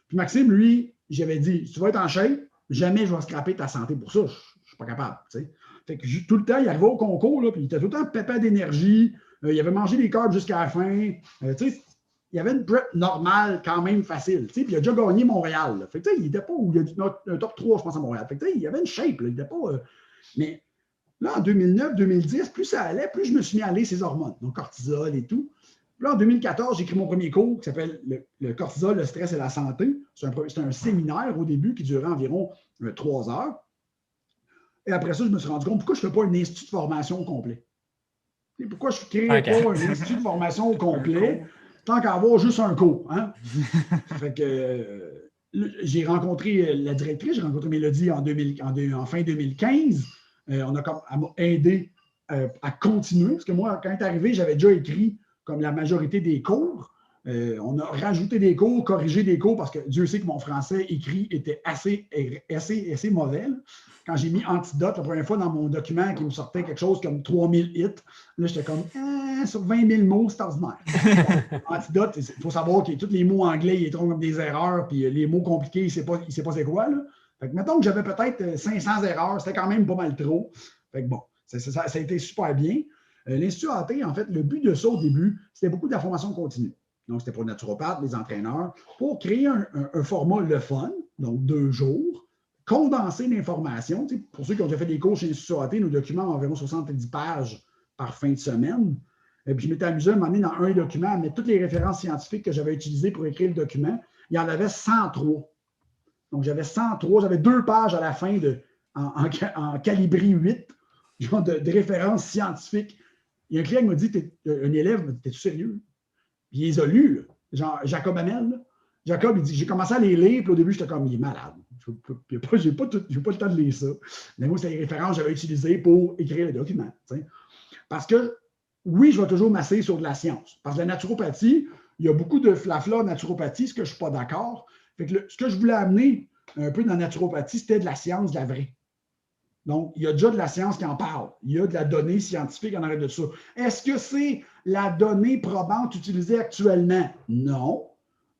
Puis Maxime, lui, j'avais dit, si tu vas être en shape, jamais je vais scraper ta santé pour ça. Je ne suis pas capable. T'sais. Fait que tout le temps, il arrivait au concours, là, puis il était tout le temps pépin d'énergie. Il avait mangé des carbs jusqu'à la fin. Il y avait une prep normale, quand même facile. Puis il a déjà gagné Montréal. Là. Fait que, il n'était pas où il y a un top 3, je pense, à Montréal. Fait que, il y avait une shape. Là, il n'était pas. Mais là, en 2009, 2010, plus ça allait, plus je me suis mis à aller ces hormones, donc cortisol et tout. Là, en 2014, j'ai écrit mon premier cours qui s'appelle le cortisol, le stress et la santé. C'est un séminaire au début qui durait environ 3 heures. Et après ça, je me suis rendu compte pourquoi je ne fais pas un institut de formation au complet. Et pourquoi je ne crée pas un institut de formation au complet tant qu'à avoir juste un cours. Hein? Fait que j'ai rencontré la directrice, j'ai rencontré Mélodie en fin 2015. Elle m'a aidé à continuer. Parce que moi, quand elle est arrivée, j'avais déjà écrit comme la majorité des cours. On a rajouté des cours, corrigé des cours, parce que Dieu sait que mon français écrit était assez mauvais. Là. Quand j'ai mis antidote la première fois dans mon document qui me sortait quelque chose comme 3000 hits, là, j'étais comme sur 20 000 mots, c'est ordinaire. Antidote, il faut savoir que tous les mots anglais, ils trouvent comme des erreurs, puis les mots compliqués, il ne sait pas c'est quoi. Là. Fait que mettons que j'avais peut-être 500 erreurs, c'était quand même pas mal trop. Fait que bon, ça a été super bien. L'Institut AT, en fait, le but de ça au début, c'était beaucoup de la formation continue. Donc, c'était pour les naturopathes, les entraîneurs, pour créer un format le fun, donc 2 jours, condenser l'information. Pour ceux qui ont déjà fait des cours chez l'Institut AT, nos documents ont environ 70 pages par fin de semaine. Et puis, je m'étais amusé à m'emmener dans un document à mettre toutes les références scientifiques que j'avais utilisées pour écrire le document. Il y en avait 103. Donc, j'avais 103, j'avais 2 pages à la fin en calibri 8 de références scientifiques. Il y a un client qui m'a dit, un élève m'a dit, t'es-tu sérieux? Puis il les a lus, là. Genre Jacob Hamel. Là. Jacob, il dit, j'ai commencé à les lire, puis au début, j'étais comme, il est malade. Je n'ai pas le temps de lire ça. Mais moi, c'était les références que j'avais utilisées pour écrire le document. T'sais. Parce que, oui, je vais toujours m'asseoir sur de la science. Parce que la naturopathie, il y a beaucoup de flafla naturopathie, ce que je ne suis pas d'accord. Fait que ce que je voulais amener un peu dans la naturopathie, c'était de la science, de la vraie. Donc, il y a déjà de la science qui en parle. Il y a de la donnée scientifique en arrêt de ça. Est-ce que c'est la donnée probante utilisée actuellement? Non.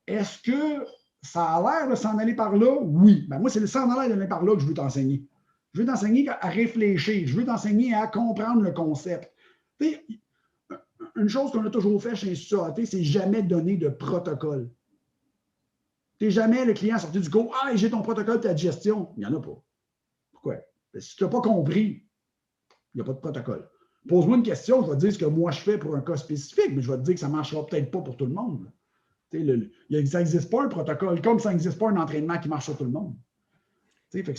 Est-ce que ça a l'air de s'en aller par là? Oui. Ben moi, c'est le s'en aller par là que je veux t'enseigner. Je veux t'enseigner à réfléchir. Je veux t'enseigner à comprendre le concept. T'sais, une chose qu'on a toujours fait chez l'Institut AT, c'est jamais donner de protocole. Jamais le client sorti du cours, « Ah, j'ai ton protocole de ta gestion. » Il n'y en a pas. Pourquoi? Si tu n'as pas compris, il n'y a pas de protocole. Pose-moi une question, je vais te dire ce que moi je fais pour un cas spécifique, mais je vais te dire que ça ne marchera peut-être pas pour tout le monde. Ça n'existe pas un protocole, comme ça n'existe pas un entraînement qui marche sur tout le monde. Fait que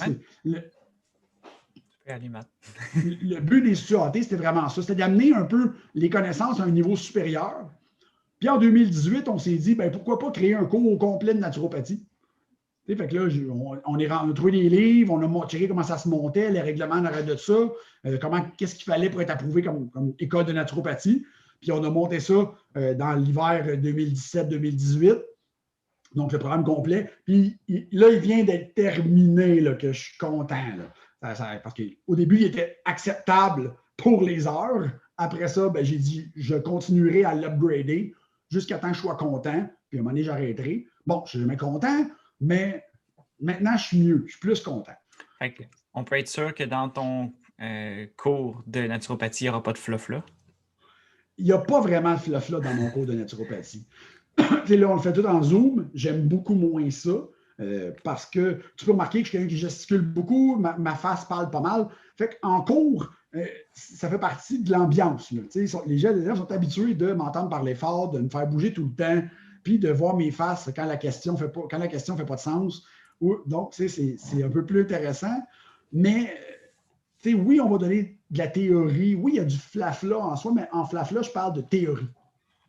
le but des instituts AT, c'était vraiment ça. C'était d'amener un peu les connaissances à un niveau supérieur. Puis en 2018, on s'est dit, ben, pourquoi pas créer un cours au complet de naturopathie? Fait que là, on a trouvé des livres, on a montré comment ça se montait, les règlements en arrière de ça, qu'est-ce qu'il fallait pour être approuvé comme école de naturopathie. Puis on a monté ça dans l'hiver 2017-2018. Donc, le programme complet. Puis là, il vient d'être terminé, là, que je suis content. Là. Parce qu'au début, il était acceptable pour les heures. Après ça, ben, j'ai dit, je continuerai à l'upgrader jusqu'à temps que je sois content. Puis à un moment donné, j'arrêterai. Bon, je suis jamais content. Mais maintenant, je suis mieux, je suis plus content. On peut être sûr que dans ton cours de naturopathie, il n'y aura pas de fluff-là? Il n'y a pas vraiment de fluff-là dans mon cours de naturopathie. Là, on le fait tout en Zoom. J'aime beaucoup moins ça parce que tu peux remarquer que je suis quelqu'un qui gesticule beaucoup, ma face parle pas mal. Fait qu'en cours, ça fait partie de l'ambiance. Les élèves sont habitués de m'entendre parler fort, de me faire bouger tout le temps, puis de voir mes faces quand la question fait pas de sens. Donc, c'est un peu plus intéressant. Mais, oui, on va donner de la théorie. Oui, il y a du flafla en soi, mais en flafla, je parle de théorie.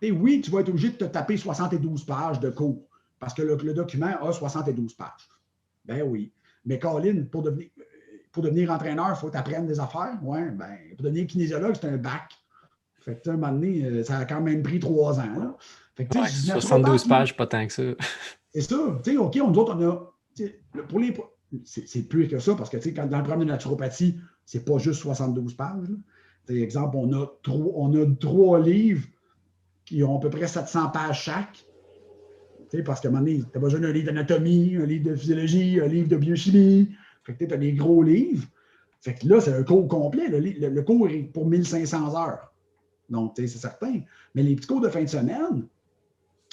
Oui, tu vas être obligé de te taper 72 pages de cours parce que le document a 72 pages. Ben oui. Mais Colin, pour devenir entraîneur, il faut t'apprendre des affaires. Ouais, ben, pour devenir kinésiologue, c'est un bac. Fait que, à un moment donné, ça a quand même pris 3 ans. Là. Fait que, 72 pages, pas tant que ça. C'est ça. OK, nous autres, on a. C'est plus que ça, parce que dans le programme de naturopathie, c'est pas juste 72 pages. Exemple, on a 3 livres qui ont à peu près 700 pages chaque. Parce qu'à un moment donné, tu as besoin d'un livre d'anatomie, un livre de physiologie, un livre de biochimie. Fait que tu as des gros livres. Fait que là, c'est un cours complet. Le cours est pour 1500 heures. Donc, c'est certain. Mais les petits cours de fin de semaine,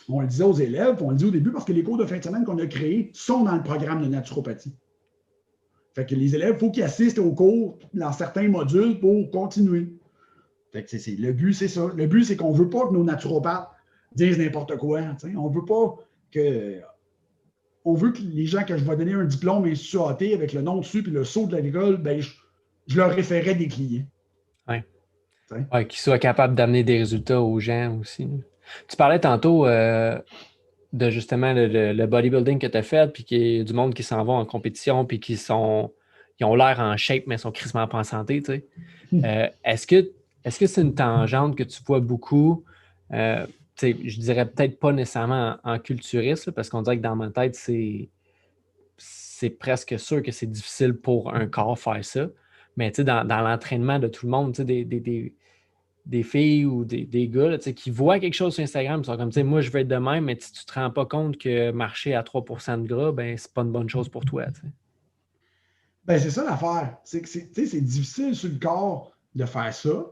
on le disait aux élèves, on le dit au début, parce que les cours de fin de semaine qu'on a créés sont dans le programme de naturopathie. Fait que les élèves, il faut qu'ils assistent aux cours dans certains modules pour continuer. Fait que le but, c'est ça. Le but, c'est qu'on ne veut pas que nos naturopathes disent n'importe quoi. On veut pas que. On veut que les gens que je vais donner un diplôme Institut AT avec le nom dessus puis le sceau de l'école, ben, je leur référais des clients. Oui. Ouais, qu'ils soient capables d'amener des résultats aux gens aussi. Tu parlais tantôt de justement le bodybuilding que tu as fait, puis qu'il y a du monde qui s'en va en compétition, puis qui ont l'air en shape, mais sont crissement pas en santé. Tu sais. Est-ce que c'est une tangente que tu vois beaucoup? Je dirais peut-être pas nécessairement en culturiste, parce qu'on dirait que dans ma tête, c'est presque sûr que c'est difficile pour un corps faire ça. Mais dans l'entraînement de tout le monde, des filles ou des gars là, qui voient quelque chose sur Instagram, ils sont comme, moi, je veux être de même, mais si tu ne te rends pas compte que marcher à 3% de gras, ben, c'est pas une bonne chose pour toi. T'sais. Ben, c'est ça l'affaire. C'est difficile sur le corps de faire ça.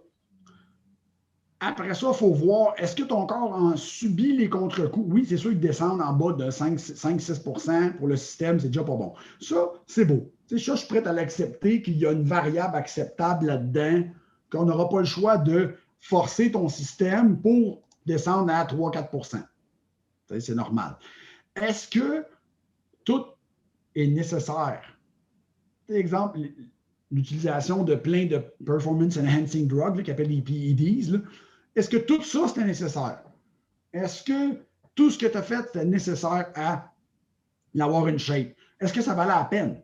Après ça, il faut voir, est-ce que ton corps en subit les contre-coups? Oui, c'est sûr qu'ils descendent en bas de 5-6% pour le système, c'est déjà pas bon. Ça, c'est beau. Ça, je suis prêt à l'accepter qu'il y a une variable acceptable là-dedans, qu'on n'aura pas le choix de forcer ton système pour descendre à 3-4%. C'est normal. Est-ce que tout est nécessaire? Par exemple, l'utilisation de plein de performance enhancing drugs, qui appellent les PEDs, là. Est-ce que tout ça, c'était nécessaire? Est-ce que tout ce que tu as fait, c'était nécessaire à avoir une shape? Est-ce que ça valait la peine?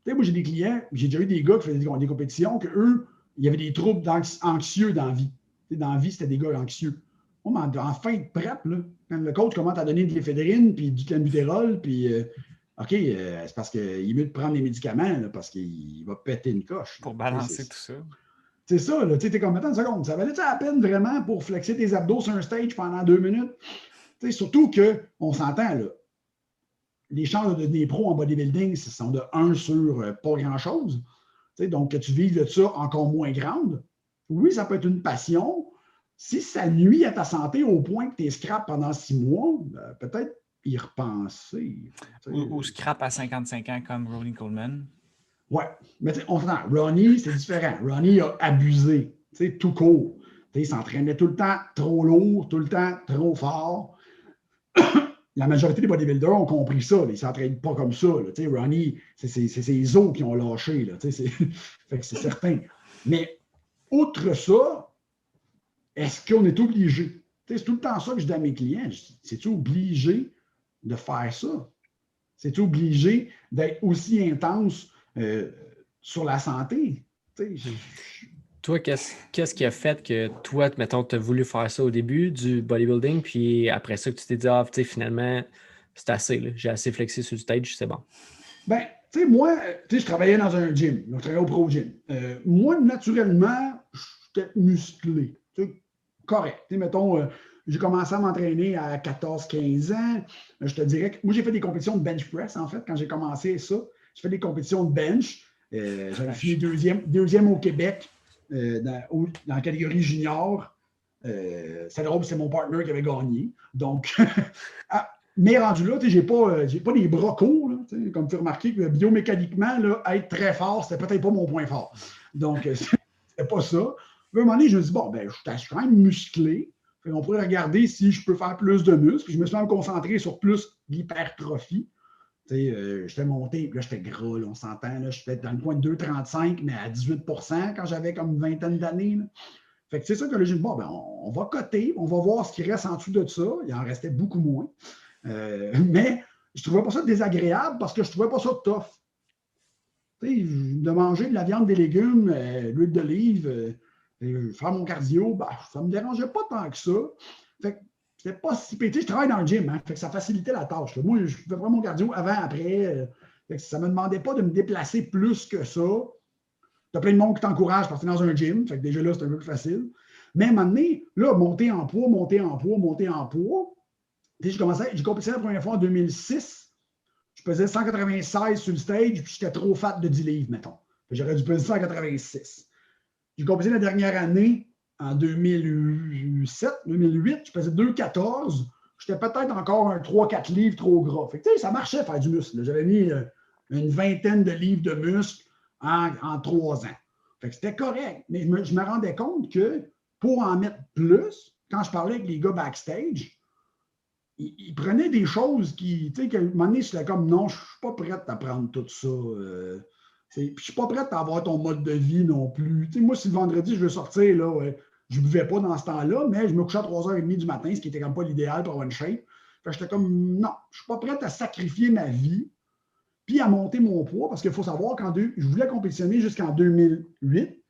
Moi, j'ai des clients, j'ai déjà eu des gars qui faisaient des compétitions, qu'eux, il y avait des troubles anxieux dans la vie. Dans la vie, c'était des gars anxieux. Moi, en fin de prep, là, quand le coach commence à donner de l'éphédrine, puis du clenbuterol, puis OK, c'est parce qu'il est mieux de prendre les médicaments, là, parce qu'il va péter une coche. Pour balancer tout ça. C'est ça, là, tu es comme, attends une seconde, ça valait-tu la peine vraiment pour flexer tes abdos sur un stage pendant 2 minutes? Surtout qu'on s'entend, là, les chances de devenir pro en bodybuilding, ce sont de 1 sur pas grand-chose. Donc, que tu vives de ça encore moins grande. Oui, ça peut être une passion. Si ça nuit à ta santé au point que tu es scrap pendant 6 mois, peut-être y repenser. Ou scrap à 55 ans comme Ronnie Coleman. Ouais, mais on s'entend. Ronnie, c'est différent. Ronnie a abusé, tout court. Il s'entraînait tout le temps trop lourd, tout le temps trop fort. La majorité des bodybuilders ont compris ça. Ils ne s'entraînent pas comme ça. Là. Ronnie, c'est ses os qui ont lâché. Là. Fait que c'est certain. Mais outre ça, est-ce qu'on est obligé? C'est tout le temps ça que je dis à mes clients. C'est-tu obligé de faire ça? C'est-tu obligé d'être aussi intense sur la santé? Toi, qu'est-ce qui a fait que toi, mettons, tu as voulu faire ça au début du bodybuilding, puis après ça, que tu t'es dit, finalement, c'est assez, là. J'ai assez flexé sur le stage, c'est bon. Ben, moi, je travaillais dans un gym, je travaillais au Pro Gym. Moi, naturellement, j'étais musclé. Correct. Mettons, j'ai commencé à m'entraîner à 14-15 ans. Je te dirais que moi, j'ai fait des compétitions de bench press, en fait, quand j'ai commencé ça. J'ai fait des compétitions de bench. J'avais fini deuxième au Québec dans la catégorie junior. C'est drôle, c'est mon partner qui avait gagné. Donc, mais rendu là, j'ai pas des bras courts. Là, comme tu as remarqué, que biomécaniquement, là, être très fort, c'était peut-être pas mon point fort. Donc, c'était pas ça. À un moment donné, je me dis, bon, ben, je suis quand même musclé. On pourrait regarder si je peux faire plus de muscles. Puis je me suis même concentré sur plus d'hypertrophie. J'étais monté, là, j'étais gras, là, on s'entend. J'étais dans le coin de 2,35, mais à 18% quand j'avais comme une vingtaine d'années. Fait que c'est ça que là, j'ai dit, bon, ben, on va coter, on va voir ce qui reste en dessous de ça. Il en restait beaucoup moins. Mais je ne trouvais pas ça désagréable parce que je ne trouvais pas ça tough. De manger de la viande, des légumes, l'huile d'olive, faire mon cardio, ben, ça ne me dérangeait pas tant que ça. Fait que c'était pas si pété. Je travaille dans le gym, fait que ça facilitait la tâche. Là. Moi, je faisais vraiment mon cardio avant, après. Ça ne me demandait pas de me déplacer plus que ça. Tu as plein de monde qui t'encourage parce que tu es dans un gym. Fait que déjà là, c'est un peu plus facile. Mais à un moment donné, là, monter en poids. J'ai compétissé la première fois en 2006. Je pesais 196 sur le stage, puis j'étais trop fat de 10 livres, mettons. J'aurais dû peser 186. J'ai compétissé la dernière année, en 2007, 2008, je pesais 214. J'étais peut-être encore un 3-4 livres trop gras. Fait que, ça marchait faire du muscle. J'avais mis une vingtaine de livres de muscle en 3 ans. Fait que c'était correct. Mais je me rendais compte que pour en mettre plus, quand je parlais avec les gars backstage, ils prenaient des choses qui, tu sais, qu'à un moment donné, j'étais comme, non, je ne suis pas prête à prendre tout ça. Puis je ne suis pas prête à avoir ton mode de vie non plus. Tu sais, moi, si le vendredi, je veux sortir, là, je ne buvais pas dans ce temps-là, mais je me couchais à 3h30 du matin, ce qui n'était comme pas l'idéal pour avoir une shape. Fait que j'étais comme, non, je ne suis pas prête à sacrifier ma vie puis à monter mon poids, parce qu'il faut savoir je voulais compétitionner jusqu'en 2008.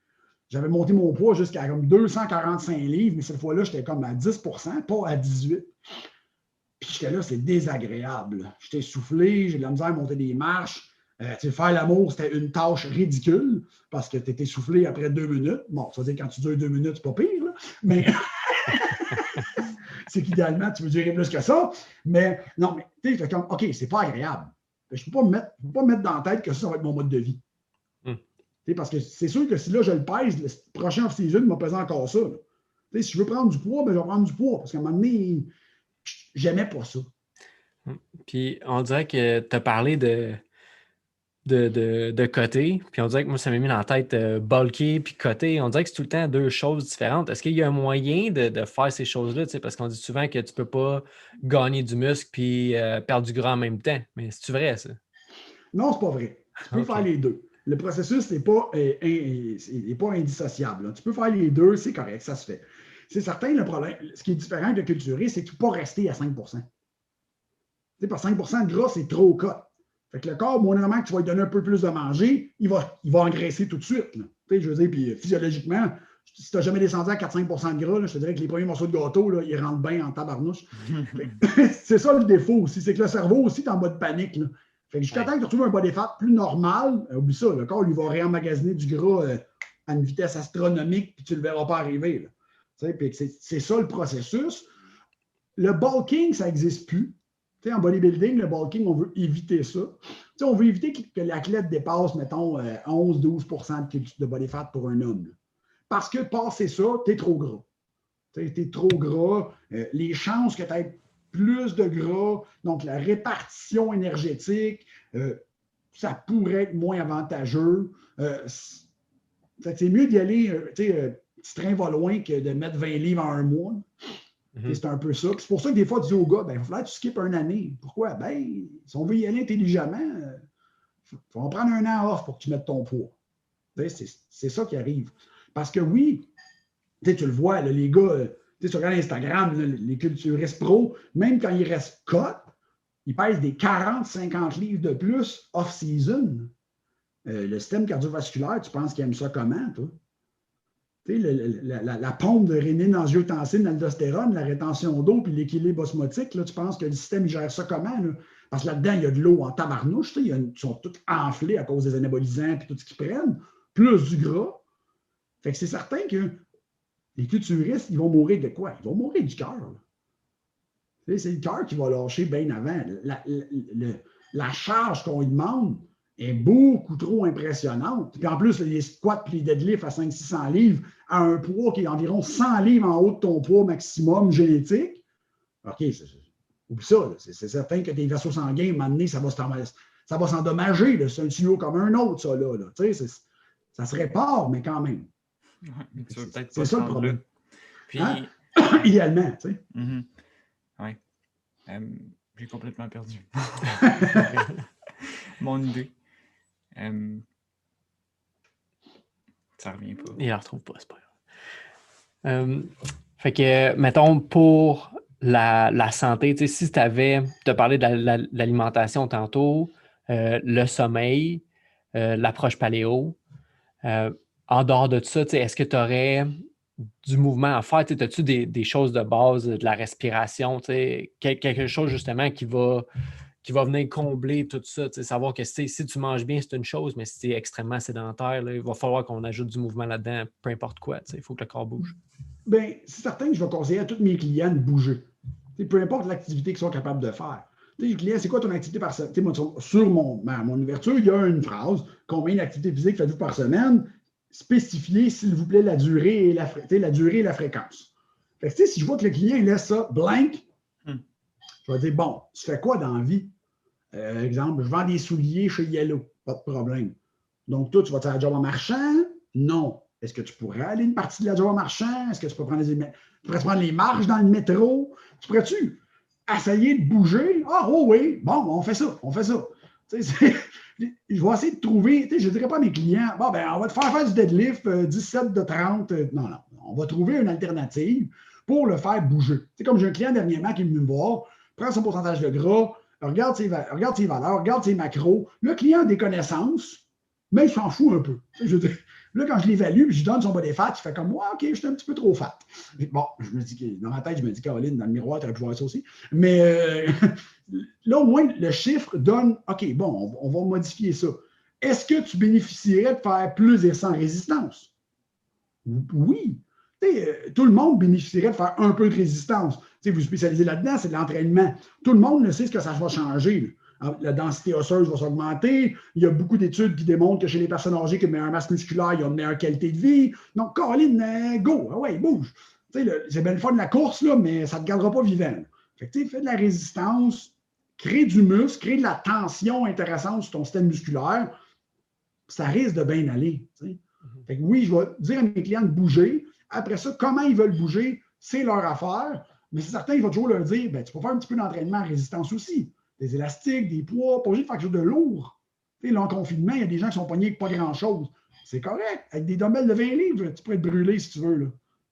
J'avais monté mon poids jusqu'à comme 245 livres, mais cette fois-là, j'étais comme à 10%, pas à 18%. Puis j'étais là, c'est désagréable. J'étais essoufflé, j'ai de la misère à monter des marches. Faire l'amour, c'était une tâche ridicule parce que tu étais essoufflé après 2 minutes. Bon, ça veut dire que quand tu dures 2 minutes, c'est pas pire, là. Mais c'est qu'idéalement, tu veux durer plus que ça. Mais non, mais tu sais, comme, OK, c'est pas agréable. Je ne peux pas me mettre dans la tête que ça va être mon mode de vie. Parce que c'est sûr que si là, je le pèse, le prochain off-season il m'a pesé encore ça. Si je veux prendre du poids, ben, je vais prendre du poids. Parce qu'à un moment donné, j'aimais pas ça. Puis on dirait que tu as parlé de côté, puis on dirait que moi, ça m'a mis dans la tête bulky puis côté. On dirait que c'est tout le temps 2 choses différentes. Est-ce qu'il y a un moyen de faire ces choses-là? Parce qu'on dit souvent que tu ne peux pas gagner du muscle puis perdre du gras en même temps. Mais c'est-tu vrai, ça? Non, c'est pas vrai. Tu peux faire les deux. Le processus n'est pas indissociable. Là. Tu peux faire les deux, c'est correct, ça se fait. C'est certain, le problème, ce qui est différent avec le culturiste, c'est que tu ne peux pas rester à 5 par 5 de gras, c'est trop cut. Fait que le corps, moindrement que tu vas lui donner un peu plus de manger, il va engraisser tout de suite. Je veux dire, puis physiologiquement, si tu n'as jamais descendu à 4-5 de gras, là, je te dirais que les premiers morceaux de gâteau, là, ils rentrent bien en tabarnouche. C'est ça le défaut aussi, c'est que le cerveau aussi est en mode panique. Là. Fait que jusqu'à temps que tu retrouves un body fat plus normal, oublie ça, le corps lui va réemmagasiner du gras à une vitesse astronomique, puis tu ne le verras pas arriver. C'est ça le processus. Le bulking, ça n'existe plus. T'sais, en bodybuilding, le bulking, on veut éviter ça. T'sais, on veut éviter que l'athlète dépasse, mettons, 11-12% de body fat pour un homme. Là. Parce que passer ça, tu es trop gras. Tu es trop gras. Les chances que tu aies plus de gras, donc la répartition énergétique, ça pourrait être moins avantageux. C'est mieux d'y aller, petit train va loin que de mettre 20 livres en un mois. C'est un peu ça. C'est pour ça que des fois, tu dis aux gars, il va falloir que tu skippes une année. Pourquoi? Ben, si on veut y aller intelligemment, il faut en prendre un an off pour que tu mettes ton poids. C'est ça qui arrive. Parce que oui, tu le vois, là, les gars, tu regardes Instagram, là, les culturistes pros, même quand ils restent cut, ils pèsent des 40-50 livres de plus off-season. Le système cardiovasculaire, tu penses qu'ils aiment ça comment, toi? La pompe de rénine, angiotensine, l'aldostérone, la rétention d'eau puis l'équilibre osmotique, là, tu penses que le système il gère ça comment? Là? Parce que là-dedans, il y a de l'eau en tabarnouche, ils sont tous enflés à cause des anabolisants et tout ce qu'ils prennent, plus du gras. Fait que c'est certain que les culturistes, ils vont mourir de quoi? Ils vont mourir du cœur. C'est le cœur qui va lâcher bien avant. La charge qu'on lui demande est beaucoup trop impressionnante. Puis en plus, les squats et les deadlifts à 500-600 livres à un poids qui est environ 100 livres en haut de ton poids maximum génétique. OK, oublie ça. C'est certain que tes vaisseaux sanguins, à un moment donné, ça va s'endommager. C'est un tuyau comme un autre, ça. Là. Ça se répare, mais quand même. C'est ça le problème. Puis, idéalement, tu sais. Oui. J'ai complètement perdu mon idée. Ça revient pas. Il ne la retrouve pas, c'est pas grave. Fait que, mettons, pour la santé, si tu as parlé de l'alimentation tantôt, le sommeil, l'approche paléo, en dehors de ça, est-ce que tu aurais du mouvement à faire? As-tu des choses de base, de la respiration, quelque chose justement qui va venir combler tout ça, savoir que si tu manges bien, c'est une chose, mais si tu es extrêmement sédentaire, là, il va falloir qu'on ajoute du mouvement là-dedans, peu importe quoi, il faut que le corps bouge. Bien, c'est certain que je vais conseiller à tous mes clients de bouger. Peu importe l'activité qu'ils sont capables de faire. Les clients, c'est quoi ton activité par semaine? Sur mon ouverture, il y a une phrase, combien d'activités physiques faites-vous par semaine? Spécifiez, s'il vous plaît, la durée et la fréquence. Fait que, si je vois que le client il laisse ça blank, je vais dire, bon, tu fais quoi dans la vie? Exemple, je vends des souliers chez Yellow, pas de problème. Donc, toi, tu vas faire la job en marchand? Non. Est-ce que tu pourrais aller une partie de la job en marchand? Est-ce que tu peux prendre des éléments? Tu pourrais prendre les marches dans le métro. Tu pourrais-tu essayer de bouger? Ah, oh oui, bon, on fait ça. Je vais essayer de trouver, je ne dirais pas à mes clients, bon, ben, on va te faire du deadlift 17 de 30. Non, on va trouver une alternative pour le faire bouger. C'est comme j'ai un client dernièrement qui est venu me voir, prend son pourcentage de gras, regarde ses valeurs, regarde ses macros. Le client a des connaissances, mais il s'en fout un peu. Je veux dire, là, quand je l'évalue, je lui donne son body fat, il fait comme, ouais, OK, je suis un petit peu trop fat. Bon, je me dis, dans ma tête, je me dis, Caroline, dans le miroir, tu aurais pu voir ça aussi. Mais là, au moins, le chiffre donne, OK, bon, on va modifier ça. Est-ce que tu bénéficierais de faire plus et sans résistance? Oui. Tout le monde bénéficierait de faire un peu de résistance. Vous spécialisez là-dedans, c'est de l'entraînement. Tout le monde le sait ce que ça va changer. La densité osseuse va s'augmenter. Il y a beaucoup d'études qui démontrent que chez les personnes âgées qui ont une meilleure masse musculaire, ils ont une meilleure qualité de vie. Donc, Caroline, go, ouais, bouge. C'est bien le fun de la course, là, mais ça ne te gardera pas vivant. Fait que, fais de la résistance, crée du muscle, crée de la tension intéressante sur ton système musculaire. Ça risque de bien aller. Fait que oui, je vais dire à mes clients de bouger. Après ça, comment ils veulent bouger, c'est leur affaire. Mais c'est certain, il va toujours leur dire, ben, tu peux faire un petit peu d'entraînement en résistance aussi. Des élastiques, des poids, pas obligé de faire quelque chose de lourd. Là, en confinement, il y a des gens qui sont pognés avec pas grand-chose. C'est correct. Avec des dumbbells de 20 livres, tu peux être brûlé si tu veux. Là.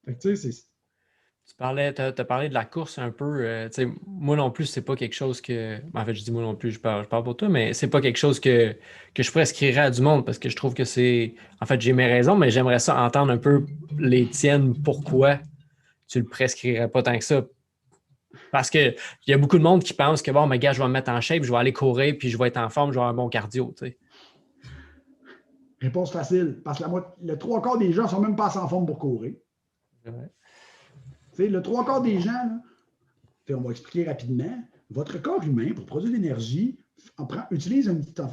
Fait que, Tu as parlé de la course un peu. Moi non plus, c'est pas quelque chose que. En fait, je dis moi non plus, je parle pour toi, mais c'est pas quelque chose que je prescrirais à du monde parce que je trouve que c'est. En fait, j'ai mes raisons, mais j'aimerais ça entendre un peu les tiennes. Pourquoi tu le prescrirais pas tant que ça? Parce qu'il y a beaucoup de monde qui pense que bon, mais gars, je vais me mettre en shape, je vais aller courir, puis je vais être en forme, je vais avoir un bon cardio. Réponse facile. Parce que le trois quarts des gens ne sont même pas assez en forme pour courir. Ouais. Le trois quarts des gens, là, on va expliquer rapidement, votre corps humain, pour produire de l'énergie, utilise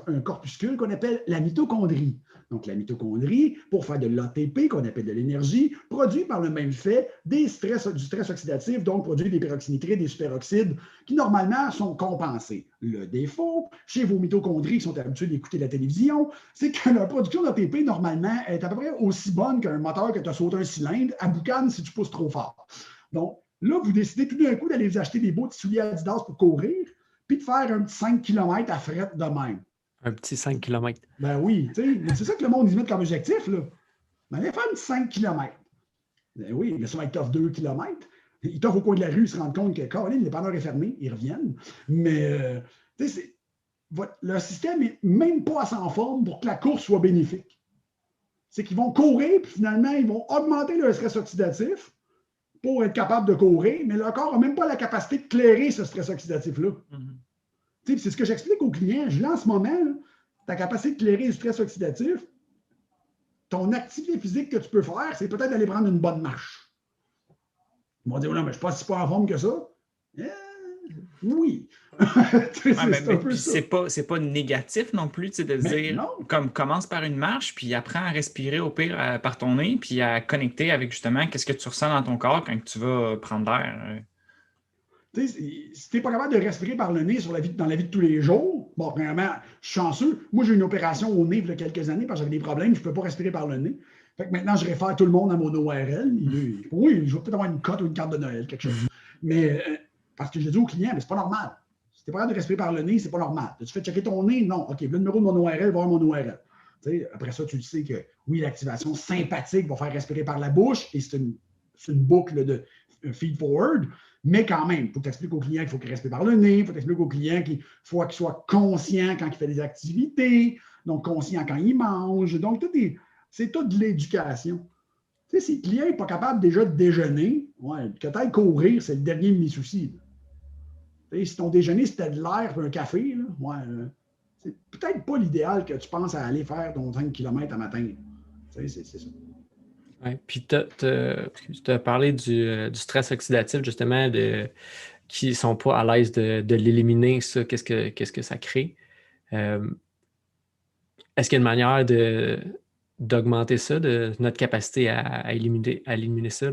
un corpuscule qu'on appelle la mitochondrie. Donc, la mitochondrie, pour faire de l'ATP, qu'on appelle de l'énergie, produit par le même fait du stress oxydatif, donc produit des peroxynitrites, des superoxydes, qui normalement sont compensés. Le défaut, chez vos mitochondries qui sont habitués d'écouter la télévision, c'est que la production d'ATP, normalement, est à peu près aussi bonne qu'un moteur que tu as sauté un cylindre à boucan si tu pousses trop fort. Donc, là, vous décidez tout d'un coup d'aller vous acheter des beaux petits souliers Adidas pour courir, puis de faire un petit 5 km à fret de même. Un petit 5 km. Ben oui, c'est ça que le monde, ils mettent comme objectif, là. Ben, allez faire un petit 5 km. Ben oui, mais ça va être tough 2 km. Ils toffent au coin de la rue, ils se rendent compte que Caroline, le dépanneur est fermé, ils reviennent. Mais, le système n'est même pas assez en forme pour que la course soit bénéfique. C'est qu'ils vont courir, puis finalement, ils vont augmenter leur stress oxydatif pour être capable de courir, mais leur corps n'a même pas la capacité de clairer ce stress oxydatif-là. Mm-hmm. C'est ce que j'explique aux clients. Je dis en ce moment, là, ta capacité de clairer le stress oxydatif, ton activité physique que tu peux faire, c'est peut-être d'aller prendre une bonne marche. Ils vont dire, non, mais je ne suis pas en forme que ça. Oui. C'est pas négatif non plus de dire, comme commence par une marche, puis apprends à respirer au pire par ton nez, puis à connecter avec justement qu'est-ce que tu ressens dans ton corps quand tu vas prendre l'air. Si tu n'es pas capable de respirer par le nez dans la vie de tous les jours, bon, premièrement, je suis chanceux. Moi, j'ai eu une opération au nez il y a quelques années parce que j'avais des problèmes, je ne peux pas respirer par le nez. Fait que maintenant, je réfère tout le monde à mon ORL. Oui, je vais peut-être avoir une cote ou une carte de Noël, quelque chose. Mais parce que je dis aux clients, mais c'est pas normal. Si tu n'es pas capable de respirer par le nez, c'est pas normal. Tu fais checker ton nez? Non. OK, le numéro de mon ORL, va voir mon ORL. Après ça, tu le sais que oui, l'activation sympathique va faire respirer par la bouche et c'est une boucle de feed-forward. Mais quand même, il faut que tu expliques au client qu'il faut qu'il respire par le nez, il faut que tu expliques au client qu'il faut qu'il soit conscient quand il fait des activités, donc conscient quand il mange. Donc, c'est tout de l'éducation. Si le client n'est pas capable déjà de déjeuner, que tu ailles courir, c'est le dernier de mes soucis. Si ton déjeuner, c'était de l'air et un café, c'est peut-être pas l'idéal que tu penses à aller faire ton 5 km à matin. C'est ça. Ouais. Puis tu as parlé du stress oxydatif, justement, qui ne sont pas à l'aise de l'éliminer, ça, qu'est-ce que ça crée. Est-ce qu'il y a une manière d'augmenter ça, de notre capacité à éliminer ça?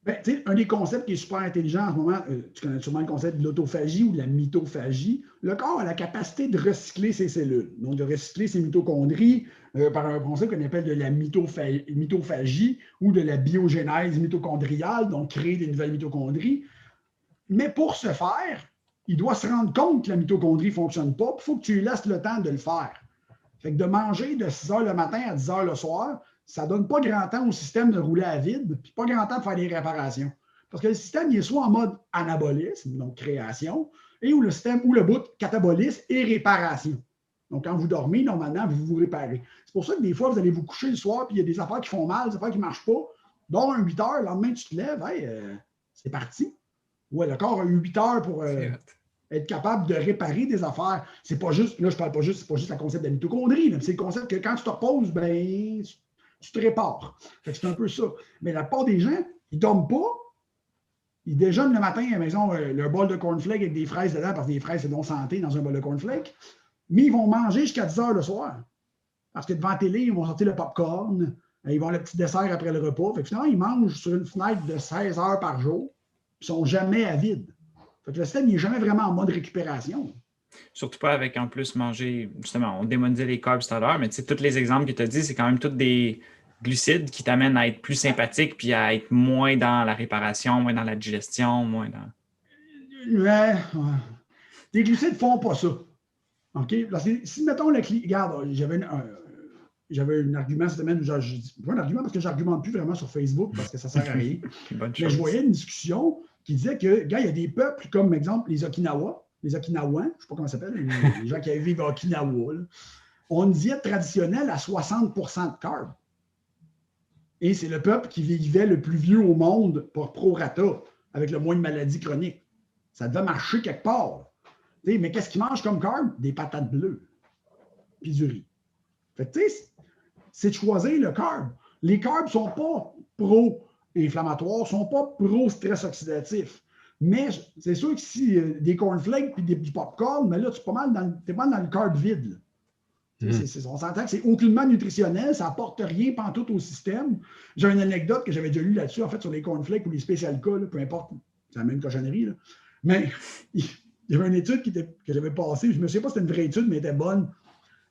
Ben, un des concepts qui est super intelligent en ce moment, tu connais sûrement le concept de l'autophagie ou de la mitophagie. Le corps a la capacité de recycler ses cellules, donc de recycler ses mitochondries par un concept qu'on appelle de la mitophagie ou de la biogénèse mitochondriale, donc créer des nouvelles mitochondries. Mais pour ce faire, il doit se rendre compte que la mitochondrie ne fonctionne pas, il faut que tu lui laisses le temps de le faire. Fait que de manger de 6 heures le matin à 10 heures le soir, ça ne donne pas grand temps au système de rouler à vide, puis pas grand temps de faire des réparations. Parce que le système, il est soit en mode anabolisme, donc création, et ou le bout catabolisme et réparation. Donc, quand vous dormez, normalement, vous vous réparez. C'est pour ça que des fois, vous allez vous coucher le soir, puis il y a des affaires qui font mal, des affaires qui ne marchent pas. Dors 8 heures, le lendemain, tu te lèves, hey, c'est parti. Ouais, le corps a eu 8 heures pour être capable de réparer des affaires. C'est pas juste, là, je parle pas juste, c'est pas juste le concept de la mitochondrie, c'est le concept que quand tu te reposes, ben, tu te répares. C'est un peu ça. Mais la plupart des gens, ils ne dorment pas. Ils déjeunent le matin à la maison leur bol de cornflakes avec des fraises dedans, parce que des fraises, c'est non santé dans un bol de cornflakes. Mais ils vont manger jusqu'à 10 heures le soir. Parce que devant la télé, ils vont sortir le popcorn, ils vont le petit dessert après le repas. Fait que finalement, ils mangent sur une fenêtre de 16 heures par jour. Ils ne sont jamais à vide. Fait que le système n'est jamais vraiment en mode récupération. Surtout pas avec en plus manger, justement, on démonisait les carbs tout à l'heure, mais tous les exemples que tu as dit, c'est quand même tous des glucides qui t'amènent à être plus sympathique puis à être moins dans la réparation, moins dans la digestion, moins dans. Ouais. Les glucides ne font pas ça. OK? Parce que si, mettons, le client. Regarde, j'avais un argument cette semaine, pas un argument parce que je n'argumente plus vraiment sur Facebook parce que ça ne sert à rien. Mais je voyais une discussion qui disait que, gars, il y a des peuples comme, exemple, les Okinawa, les Okinawans, je ne sais pas comment ça s'appelle, les gens qui vivent à Okinawa, là, ont une diète traditionnelle à 60% de carbs. Et c'est le peuple qui vivait le plus vieux au monde pour prorata, avec le moins de maladies chroniques. Ça devait marcher quelque part. Mais qu'est-ce qu'ils mangent comme carb? Des patates bleues, puis du riz. Fait que, c'est de choisir le carb. Les carbs ne sont pas pro-inflammatoires, ne sont pas pro-stress oxydatif. Mais c'est sûr que si des cornflakes et du popcorn, mais là, tu es pas mal dans le carb vide. On s'entend que c'est aucunement nutritionnel, ça n'apporte rien pantoute au système. J'ai une anecdote que j'avais déjà lue là-dessus, en fait, sur les cornflakes ou les Special K, peu importe, c'est la même cochonnerie. Là. Mais il y avait une étude que j'avais passée, je ne me souviens pas si c'était une vraie étude, mais elle était bonne.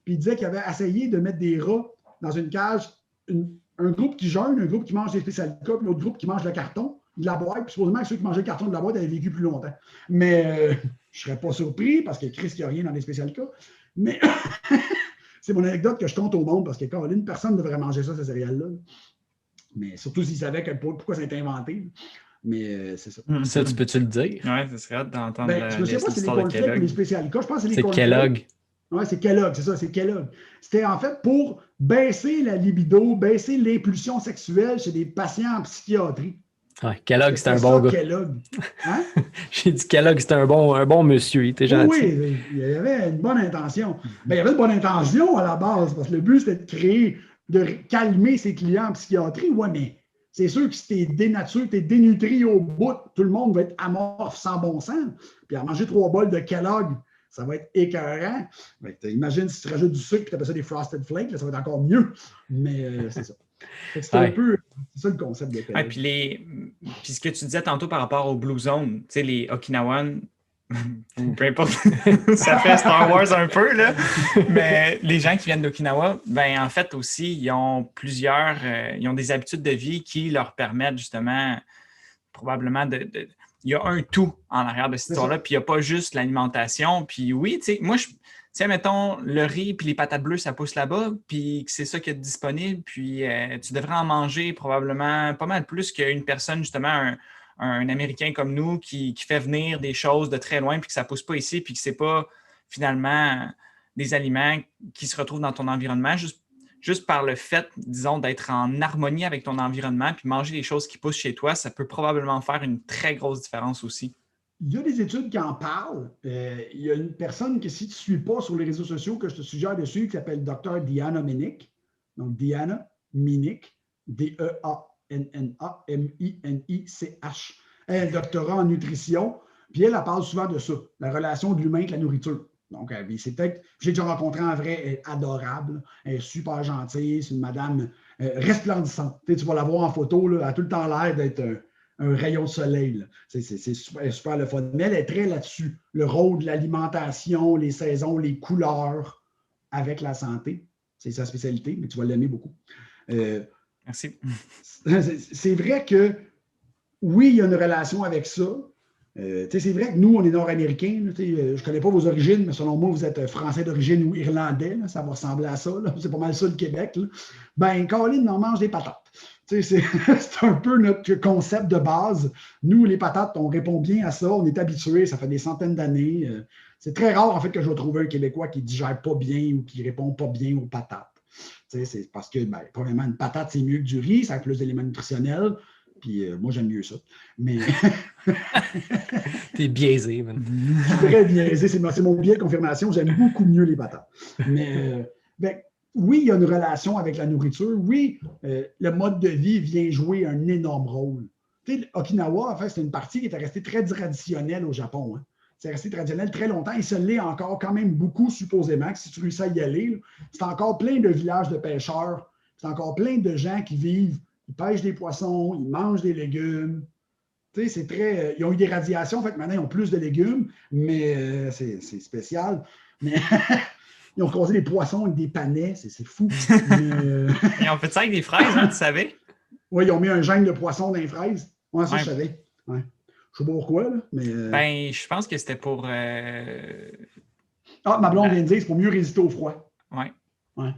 Puis il disait qu'il avait essayé de mettre des rats dans une cage, un groupe qui jeûne, un groupe qui mange des Special K, puis l'autre groupe qui mange le carton de la boîte. Puis supposément que ceux qui mangeaient le carton de la boîte avaient vécu plus longtemps. Mais je ne serais pas surpris parce que Chris, il n'y a rien dans les Special K. Mais c'est mon anecdote que je compte au monde parce que Caroline, personne ne devrait manger ça, ces céréales-là. Mais surtout s'ils savaient pourquoi ça a été inventé. Mais c'est ça. Ça, tu peux-tu le dire? Oui, ce serait hâte d'entendre je ne sais pas si c'est les cornflakes ou les Special K. Je pense que c'est les cornflakes. Kellogg. Oui, c'est Kellogg, c'est ça, c'est Kellogg. C'était en fait pour baisser la libido, baisser l'impulsion sexuelle chez des patients en psychiatrie. Ouais, Kellogg, c'était un bon gars. Kellogg. Hein? J'ai dit Kellogg, c'était un bon monsieur, il était gentil. Oui, il y avait une bonne intention. Ben, il y avait une bonne intention à la base, parce que le but, c'était de calmer ses clients en psychiatrie. Oui, mais c'est sûr que si tu es dénaturé, tu es dénutri au bout, tout le monde va être amorphe sans bon sens. Puis à manger 3 bols de Kellogg, ça va être écœurant. Imagine si tu rajoutes du sucre et tu appelles ça des Frosted Flakes, là, ça va être encore mieux. Mais c'est ça. C'est un peu ça le concept de Kellogg. Puis ce que tu disais tantôt par rapport aux Blue Zones, tu sais, les Okinawan, peu importe, ça fait Star Wars un peu, là. Mais les gens qui viennent d'Okinawa, ben en fait aussi, ils ont ils ont des habitudes de vie qui leur permettent justement, probablement, il y a un tout en arrière de cette histoire-là, puis il n'y a pas juste l'alimentation. Puis oui, tu sais, moi, mettons, le riz puis les patates bleues, ça pousse là-bas, puis c'est ça qui est disponible, puis tu devrais en manger probablement pas mal plus qu'une personne, justement, un Américain comme nous qui fait venir des choses de très loin, puis que ça ne pousse pas ici, puis que ce n'est pas finalement des aliments qui se retrouvent dans ton environnement, juste par le fait, disons, d'être en harmonie avec ton environnement, puis manger les choses qui poussent chez toi, ça peut probablement faire une très grosse différence aussi. Il y a des études qui en parlent. Il y a une personne que si tu ne suis pas sur les réseaux sociaux, que je te suggère de suivre, qui s'appelle Dr. Diana Minick. Donc, Diana Minick, D-E-A-N-N-A-M-I-N-I-C-H. Elle a un doctorat en nutrition, puis elle parle souvent de ça, la relation de l'humain avec la nourriture. Donc, c'est peut-être, j'ai déjà rencontré en vrai, elle est adorable, elle est super gentille, c'est une madame resplendissante. Tu vas la voir en photo, là, elle a tout le temps l'air d'être un rayon de soleil. Là. C'est super, super le fun. Mais elle est très là-dessus. Le rôle de l'alimentation, les saisons, les couleurs avec la santé. C'est sa spécialité, mais tu vas l'aimer beaucoup. Merci. C'est vrai que oui, il y a une relation avec ça. C'est vrai que nous, on est nord-américains. Je ne connais pas vos origines, mais selon moi, vous êtes français d'origine ou irlandais. Là, ça va ressembler à ça. C'est pas mal ça, le Québec. Là. Ben, Caroline, on mange des patates. C'est un peu notre concept de base. Nous, les patates, on répond bien à ça. On est habitués. Ça fait des centaines d'années. C'est très rare, en fait, que je vais trouver un Québécois qui ne digère pas bien ou qui ne répond pas bien aux patates. C'est parce que, premièrement, une patate, c'est mieux que du riz. Ça a plus d'éléments nutritionnels. Puis moi, j'aime mieux ça. Mais. T'es biaisé, man. Je suis très biaisé. C'est mon biais de confirmation. J'aime beaucoup mieux les patates. Mais oui, il y a une relation avec la nourriture. Oui, le mode de vie vient jouer un énorme rôle. Tu sais, Okinawa, en fait, c'est une partie qui était restée très traditionnelle au Japon. Hein. C'est resté traditionnel très longtemps et ça l'est encore quand même beaucoup, supposément, que si tu réussis à y aller, c'est encore plein de villages de pêcheurs. C'est encore plein de gens qui vivent. Ils pêchent des poissons, ils mangent des légumes. Tu sais, c'est très. Ils ont eu des radiations, en fait, maintenant, ils ont plus de légumes, mais c'est spécial. Mais ils ont croisé des poissons avec des panais, c'est fou. Ils ont fait ça avec des fraises, hein, tu savais? Oui, ils ont mis un gène de poisson dans les fraises. Oui, ça, Ouais. je savais. Ouais. Je sais pas pourquoi, là, mais. Ben, je pense que c'était pour. Ah, ma blonde vient de dire, c'est pour mieux résister au froid. Oui. Ouais.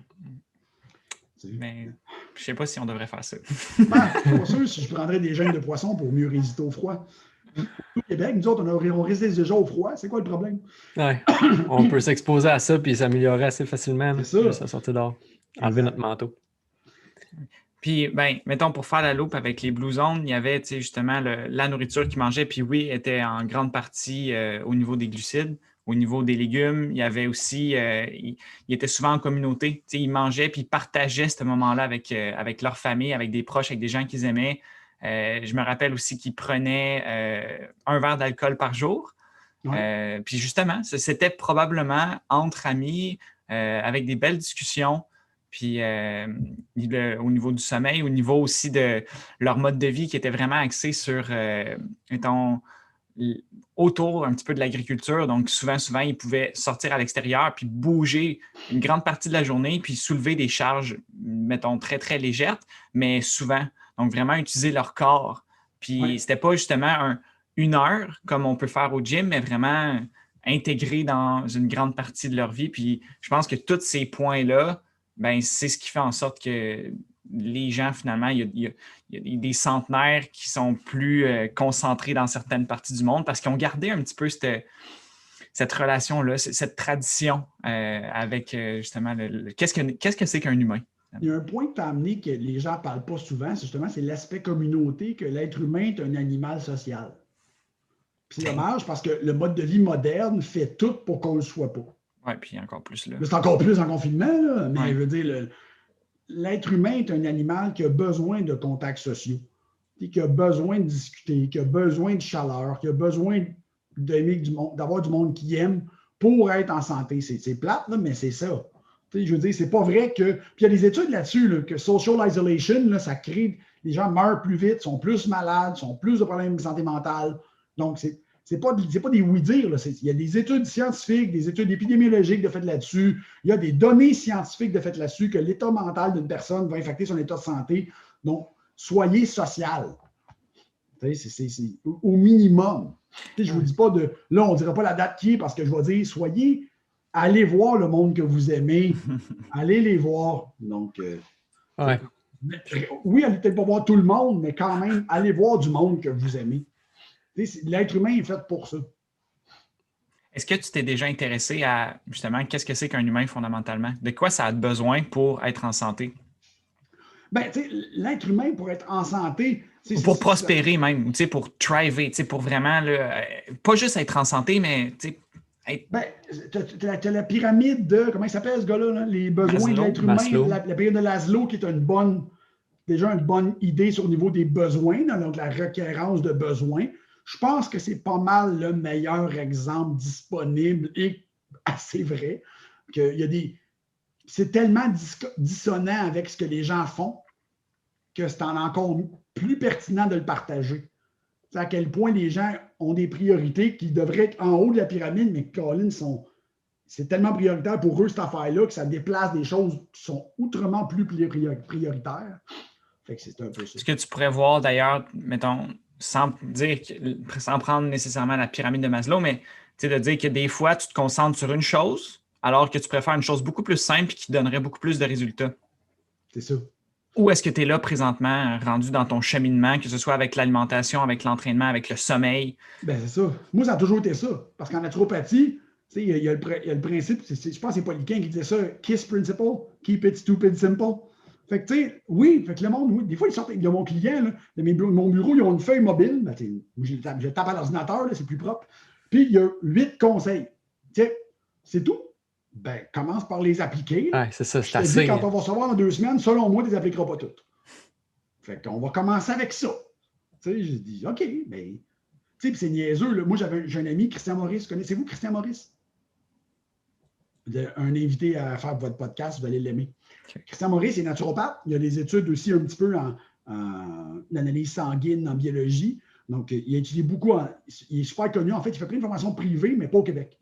Mais je sais pas si on devrait faire ça. Ben, je suis pas sûr si je prendrais des gènes de poisson pour mieux résister au froid. Au Québec, nous autres, on résiste déjà au froid. C'est quoi le problème? Ouais. On peut s'exposer à ça puis s'améliorer assez facilement. C'est ça. Juste à sortir dehors. Enlever notre manteau. Puis, ben, mettons, pour faire la loupe avec les Blue Zones, il y avait justement la nourriture qu'ils mangeaient, puis oui, était en grande partie au niveau des glucides, au niveau des légumes. Il y avait aussi, ils étaient souvent en communauté. Ils mangeaient, puis ils partageaient ce moment-là avec leur famille, avec des proches, avec des gens qu'ils aimaient. Je me rappelle aussi qu'ils prenaient un verre d'alcool par jour. Ouais. Puis justement, c'était probablement entre amis, avec des belles discussions. Puis au niveau du sommeil, au niveau aussi de leur mode de vie qui était vraiment axé sur, mettons, autour un petit peu de l'agriculture. Donc, souvent, ils pouvaient sortir à l'extérieur puis bouger une grande partie de la journée puis soulever des charges, mettons, très, très légères, mais souvent. Donc, vraiment utiliser leur corps. Puis, c'était pas justement une heure comme on peut faire au gym, mais vraiment intégré dans une grande partie de leur vie. Puis, je pense que tous ces points-là, ben, c'est ce qui fait en sorte que les gens, finalement, il y a des centenaires qui sont plus concentrés dans certaines parties du monde parce qu'ils ont gardé un petit peu cette relation-là, cette tradition avec justement qu'est-ce que c'est qu'un humain? Il y a un point que tu as amené que les gens ne parlent pas souvent, c'est l'aspect communauté, que l'être humain est un animal social. Puis c'est dommage parce que le mode de vie moderne fait tout pour qu'on ne le soit pas. Oui, puis encore plus là. C'est encore plus en confinement, là, mais ouais. je veux dire, l'être humain est un animal qui a besoin de contacts sociaux, qui a besoin de discuter, qui a besoin de chaleur, qui a besoin d'avoir du monde qui aime pour être en santé. C'est plate, là, mais c'est ça. Je veux dire, c'est pas vrai que. Puis il y a des études là-dessus, là, que social isolation, là, ça crée. Les gens meurent plus vite, sont plus malades, sont plus de problèmes de santé mentale. Donc, c'est pas des oui-dire. Il y a des études scientifiques, des études épidémiologiques de fait là-dessus. Il y a des données scientifiques de fait là-dessus que l'état mental d'une personne va affecter son état de santé. Donc, soyez social. C'est au minimum. Je ne vous dis pas de. Là, on ne dira pas la date qui est parce que je vais dire soyez. Allez voir le monde que vous aimez. Allez les voir. Donc, oui, allez peut-être pas voir tout le monde, mais quand même, allez voir du monde que vous aimez. L'être humain est fait pour ça. Est-ce que tu t'es déjà intéressé à, justement, qu'est-ce que c'est qu'un humain fondamentalement? De quoi ça a besoin pour être en santé? Ben, l'être humain, pour être en santé... Pour prospérer même, pour thriver, pour vraiment, là, pas juste être en santé, mais... Ben, tu as la pyramide de... Comment il s'appelle ce gars-là? Là? Les besoins de l'être humain. La pyramide de Maslow, qui est déjà une bonne idée sur le niveau des besoins, donc la requérance de besoins. Je pense que c'est pas mal le meilleur exemple disponible et assez vrai. C'est tellement dissonant avec ce que les gens font que c'est encore plus pertinent de le partager. à quel point les gens ont des priorités qui devraient être en haut de la pyramide, mais Colin, c'est tellement prioritaire pour eux, cette affaire-là, que ça déplace des choses qui sont outrement plus prioritaires. Fait que c'est un peu ça. Ce que tu pourrais voir d'ailleurs, mettons, sans prendre nécessairement la pyramide de Maslow, mais de dire que des fois, tu te concentres sur une chose, alors que tu préfères une chose beaucoup plus simple et qui donnerait beaucoup plus de résultats. C'est ça. Où est-ce que tu es là présentement, rendu dans ton cheminement, que ce soit avec l'alimentation, avec l'entraînement, avec le sommeil? Ben, c'est ça. Moi, ça a toujours été ça. Parce qu'en naturopathie, il y a le principe, je pense que c'est Paul Yquin qui disait ça, KISS principle, keep it stupid simple. Fait que, tu sais, oui, fait que le monde, oui, des fois, ils sortent, il y a mon client, là, mon bureau, ils ont une feuille mobile, ben, je tape à l'ordinateur, c'est plus propre. Puis, il y a 8 conseils. Tu sais, c'est tout. Ben, commence par les appliquer. Ouais, c'est ça, c'est je te assez. dis, quand on va se revoir dans 2 semaines, selon moi, tu ne les appliqueras pas toutes. Fait qu'on va commencer avec ça. Tu sais, j'ai dit, OK, ben, tu sais, c'est niaiseux. Là. Moi, j'ai un ami, Christian Maurice. Connaissez-vous Christian Maurice? Un invité à faire votre podcast, vous allez l'aimer. Okay. Christian Maurice est naturopathe. Il a des études aussi un petit peu en analyse sanguine, en biologie. Donc, il a étudié beaucoup. Il est super connu. En fait, il fait plein de formations privées, mais pas au Québec.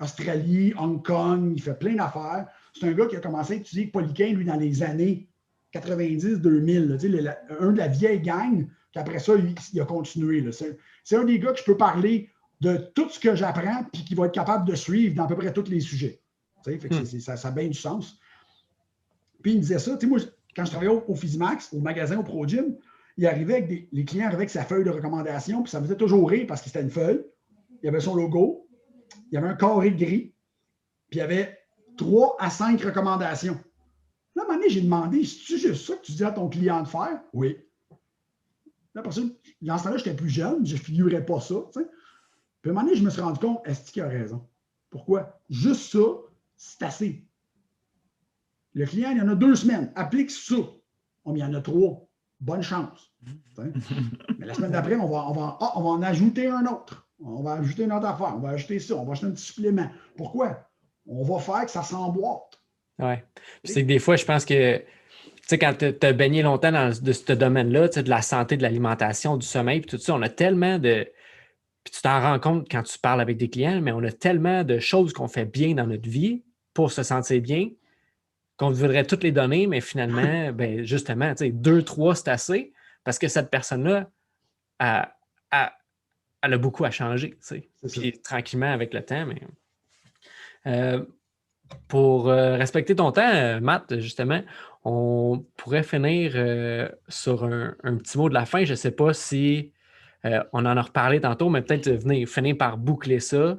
Australie, Hong Kong, il fait plein d'affaires. C'est un gars qui a commencé à étudier Paul Yquin, lui, dans les années 90-2000. Un de la vieille gang, puis après ça, il a continué. C'est un des gars que je peux parler de tout ce que j'apprends, puis qui va être capable de suivre dans à peu près tous les sujets. Fait que ça a bien du sens. Puis il me disait ça, moi, quand je travaillais au Physimax, au magasin, au Pro Gym, il arrivait avec les clients arrivaient avec sa feuille de recommandation, puis ça me faisait toujours rire parce que c'était une feuille. Il y avait son logo, il y avait un carré gris, puis il y avait 3 à 5 recommandations. Là, à un moment donné, j'ai demandé, c'est-tu juste ça que tu dis à ton client de faire? Oui. Là, parce que dans ce temps-là, j'étais plus jeune, je ne figurais pas ça. T'sais. Puis à un moment donné, je me suis rendu compte, est-ce qu'il a raison? Pourquoi? Juste ça, c'est assez. Le client, il y en a 2 semaines. Applique ça. Il y en a 3. Bonne chance. Mais la semaine d'après, on va en ajouter un autre. On va ajouter une autre affaire. On va ajouter ça. On va acheter un petit supplément. Pourquoi? On va faire que ça s'emboîte. Oui. C'est que des fois, je pense que, tu sais, quand tu as baigné longtemps dans ce domaine-là, de la santé, de l'alimentation, du sommeil, puis tout ça, on a tellement de... Puis tu t'en rends compte quand tu parles avec des clients, mais on a tellement de choses qu'on fait bien dans notre vie pour se sentir bien qu'on voudrait toutes les donner, mais finalement, ben justement, 2, 3, c'est assez parce que cette personne-là, elle a beaucoup à changer. Puis tranquillement avec le temps. Mais pour respecter ton temps, Matt, justement, on pourrait finir sur un petit mot de la fin. Je ne sais pas si on en a reparlé tantôt, mais peut-être finir par boucler ça.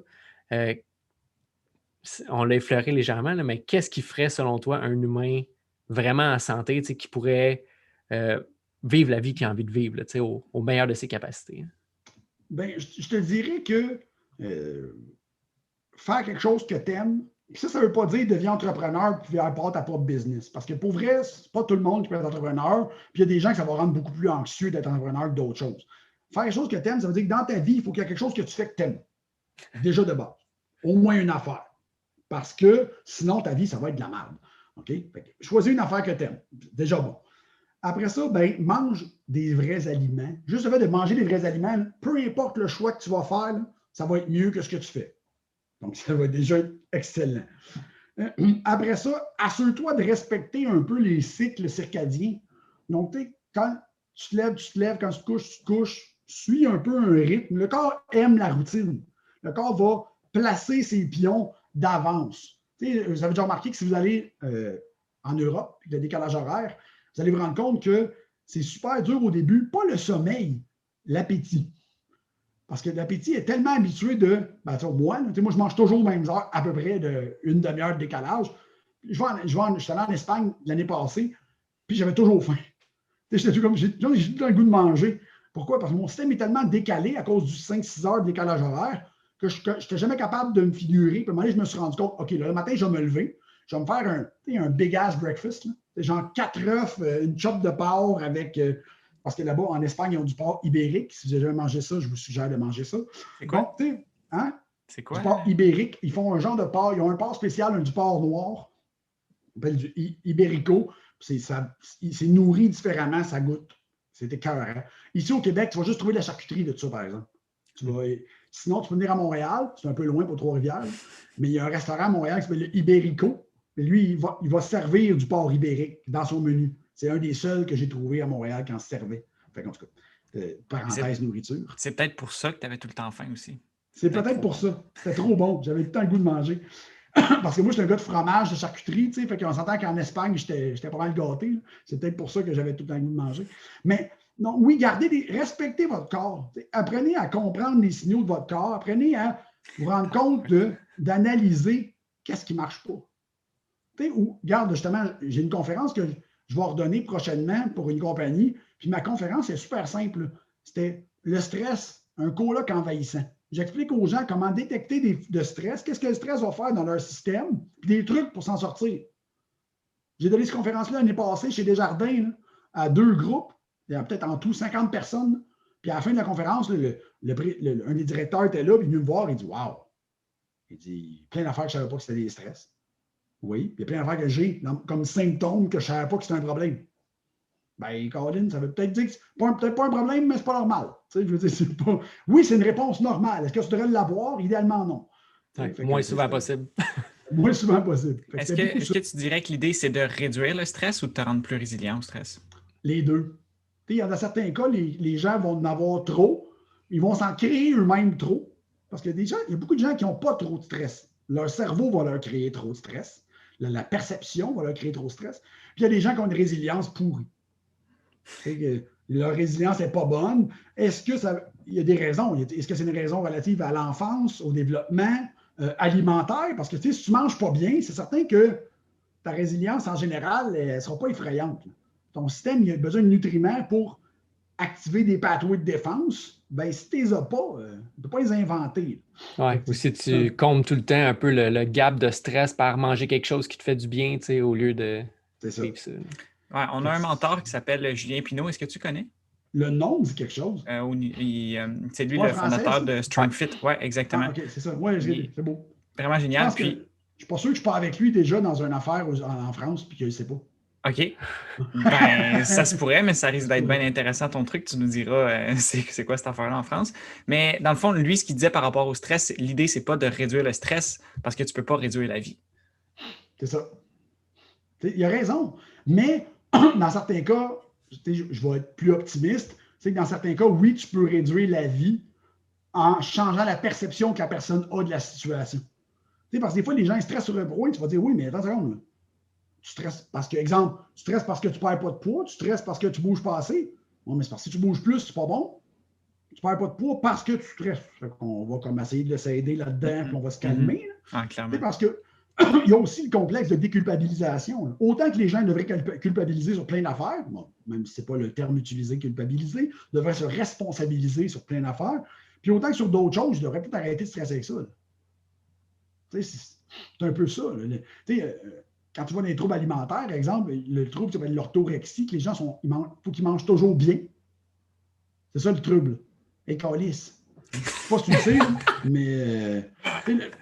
On l'a effleuré légèrement, là, mais qu'est-ce qui ferait, selon toi, un humain vraiment en santé, qui pourrait vivre la vie qu'il a envie de vivre, là, au meilleur de ses capacités? Ben, je te dirais que faire quelque chose que tu aimes, ça ne veut pas dire deviens entrepreneur puis avoir ta propre business. Parce que pour vrai, c'est pas tout le monde qui peut être entrepreneur. Puis il y a des gens que ça va rendre beaucoup plus anxieux d'être entrepreneur que d'autres choses. Faire quelque chose que tu aimes, ça veut dire que dans ta vie, il faut qu'il y ait quelque chose que tu fais que tu aimes. Déjà de base. Au moins une affaire. Parce que sinon, ta vie, ça va être de la merde. OK? Choisis une affaire que tu aimes. Déjà bon. Après ça, ben, mange des vrais aliments. Juste le fait de manger des vrais aliments, peu importe le choix que tu vas faire, là, ça va être mieux que ce que tu fais. Donc, ça va déjà être excellent. Après ça, assure-toi de respecter un peu les cycles circadiens. Donc, tu sais, quand tu te lèves, tu te lèves. Quand tu te couches. Suis un peu un rythme. Le corps aime la routine. Le corps va placer ses pions d'avance. Tu sais, vous avez déjà remarqué que si vous allez en Europe, il y a des décalages horaires, vous allez vous rendre compte que c'est super dur au début, pas le sommeil, l'appétit. Parce que l'appétit est tellement habitué de, moi, je mange toujours aux mêmes heures, à peu près d'une demi-heure de décalage. Je suis allé en Espagne l'année passée, puis j'avais toujours faim. J'étais comme, j'ai tout le goût de manger. Pourquoi? Parce que mon système est tellement décalé à cause du 5-6 heures de décalage horaire que je n'étais jamais capable de me figurer. Puis à un moment donné, je me suis rendu compte, OK, là, le matin, je vais me lever, je vais me faire un big-ass breakfast. Là. Genre 4 œufs, une chop de porc avec... parce que là-bas, en Espagne, ils ont du porc ibérique. Si vous avez jamais mangé ça, je vous suggère de manger ça. C'est quoi? Donc, hein? C'est quoi? Du porc ibérique. Ils font un genre de porc. Ils ont un porc spécial, du porc noir. On appelle du ibérico. C'est nourri différemment, ça goûte C'était écœurant. Ici, au Québec, tu vas juste trouver de la charcuterie de tout ça, par exemple. Sinon, tu peux venir à Montréal, c'est un peu loin pour Trois-Rivières, mais il y a un restaurant à Montréal qui s'appelle le Ibérico. Et lui, il va servir du porc ibérique dans son menu. C'est un des seuls que j'ai trouvé à Montréal qui en servait. Fait en tout cas, parenthèse nourriture. C'est peut-être pour ça que tu avais tout le temps faim aussi. C'est peut-être pour ça. C'était trop bon. J'avais tout le temps le goût de manger. Parce que moi, je suis un gars de fromage, de charcuterie, tu sais, fait qu'on s'entend qu'en Espagne, j'étais pas mal gâté. Là. C'est peut-être pour ça que j'avais tout le temps le goût de manger. Mais non, oui, respectez votre corps. T'sais. Apprenez à comprendre les signaux de votre corps. Apprenez à vous rendre compte d'analyser qu'est-ce qui ne marche pas. Regarde, justement, j'ai une conférence que je vais ordonner prochainement pour une compagnie. Puis ma conférence est super simple. C'était le stress, un coloc envahissant. J'explique aux gens comment détecter de stress, qu'est-ce que le stress va faire dans leur système, puis des trucs pour s'en sortir. J'ai donné cette conférence-là l'année passée chez Desjardins là, à 2 groupes. Il y a peut-être en tout 50 personnes. Puis à la fin de la conférence, un des directeurs était là, puis il est venu me voir, il dit « Wow! » Il dit « Plein d'affaires que je ne savais pas que c'était des stress. » Oui, il y a plein d'affaires que j'ai comme symptômes que je ne savais pas que c'était un problème. Ben, Colin, ça veut peut-être dire que c'est peut-être pas un problème, mais c'est pas normal. Tu sais, je veux dire, c'est pas... Oui, c'est une réponse normale. Est-ce que tu devrais l'avoir? Idéalement, non. Moins souvent possible. Moins souvent possible. Est-ce que tu dirais que l'idée, c'est de réduire le stress ou de te rendre plus résilient au stress? Les deux. Il y a dans certains cas, les gens vont en avoir trop. Ils vont s'en créer eux-mêmes trop. Parce qu'il y a beaucoup de gens qui n'ont pas trop de stress. Leur cerveau va leur créer trop de stress. La perception va leur créer trop de stress. Puis il y a des gens qui ont une résilience pourrie. Leur résilience n'est pas bonne. Est-ce que il y a des raisons? Est-ce que c'est une raison relative à l'enfance, au développement alimentaire? Parce que si tu ne manges pas bien, c'est certain que ta résilience, en général, elle ne sera pas effrayante. Ton système, il a besoin de nutriments pour activer des pathways de défense. Ben, si tu ne les as pas, tu ne peux pas les inventer. Oui, ou si tu combles tout le temps un peu le gap de stress par manger quelque chose qui te fait du bien, tu sais, au lieu de vivre ça. Ouais, on a un mentor qui s'appelle Julien Pinault. Est-ce que tu connais? Le nom dit quelque chose. C'est lui le fondateur de StrongFit. Oui, exactement. OK, c'est ça. Oui, c'est beau. Vraiment génial. Je ne suis pas sûr que je pars avec lui déjà dans une affaire en France puis qu'il ne sait pas. OK. Ben, ça se pourrait, mais ça risque d'être bien intéressant ton truc. Tu nous diras c'est quoi cette affaire-là en France. Mais dans le fond, lui, ce qu'il disait par rapport au stress, l'idée, c'est pas de réduire le stress parce que tu ne peux pas réduire la vie. C'est ça. Il a raison. Mais dans certains cas, je vais être plus optimiste, c'est que dans certains cas, oui, tu peux réduire la vie en changeant la perception que la personne a de la situation. Parce que des fois, les gens ils stressent sur un point, tu vas dire, oui, mais attends une seconde, là. Tu stresses parce que, exemple, tu stresses parce que tu ne perds pas de poids, tu stresses parce que tu ne bouges pas assez. Non, mais c'est parce que si tu bouges plus, c'est pas bon. Tu ne perds pas de poids parce que tu stresses. On va comme essayer de s'aider là-dedans, puis on va se calmer. Ah, clairement. Parce que il y a aussi le complexe de déculpabilisation. Là. Autant que les gens devraient culpabiliser sur plein d'affaires, bon, même si ce n'est pas le terme utilisé, culpabiliser, devraient se responsabiliser sur plein d'affaires. Puis autant que sur d'autres choses, ils devraient peut-être arrêter de stresser avec ça. C'est un peu ça. Quand tu vois des troubles alimentaires, par exemple, le trouble qui s'appelle l'orthorexie, que les gens faut qu'ils mangent toujours bien. C'est ça le trouble. Et calice. Je ne sais pas si tu le sais, mais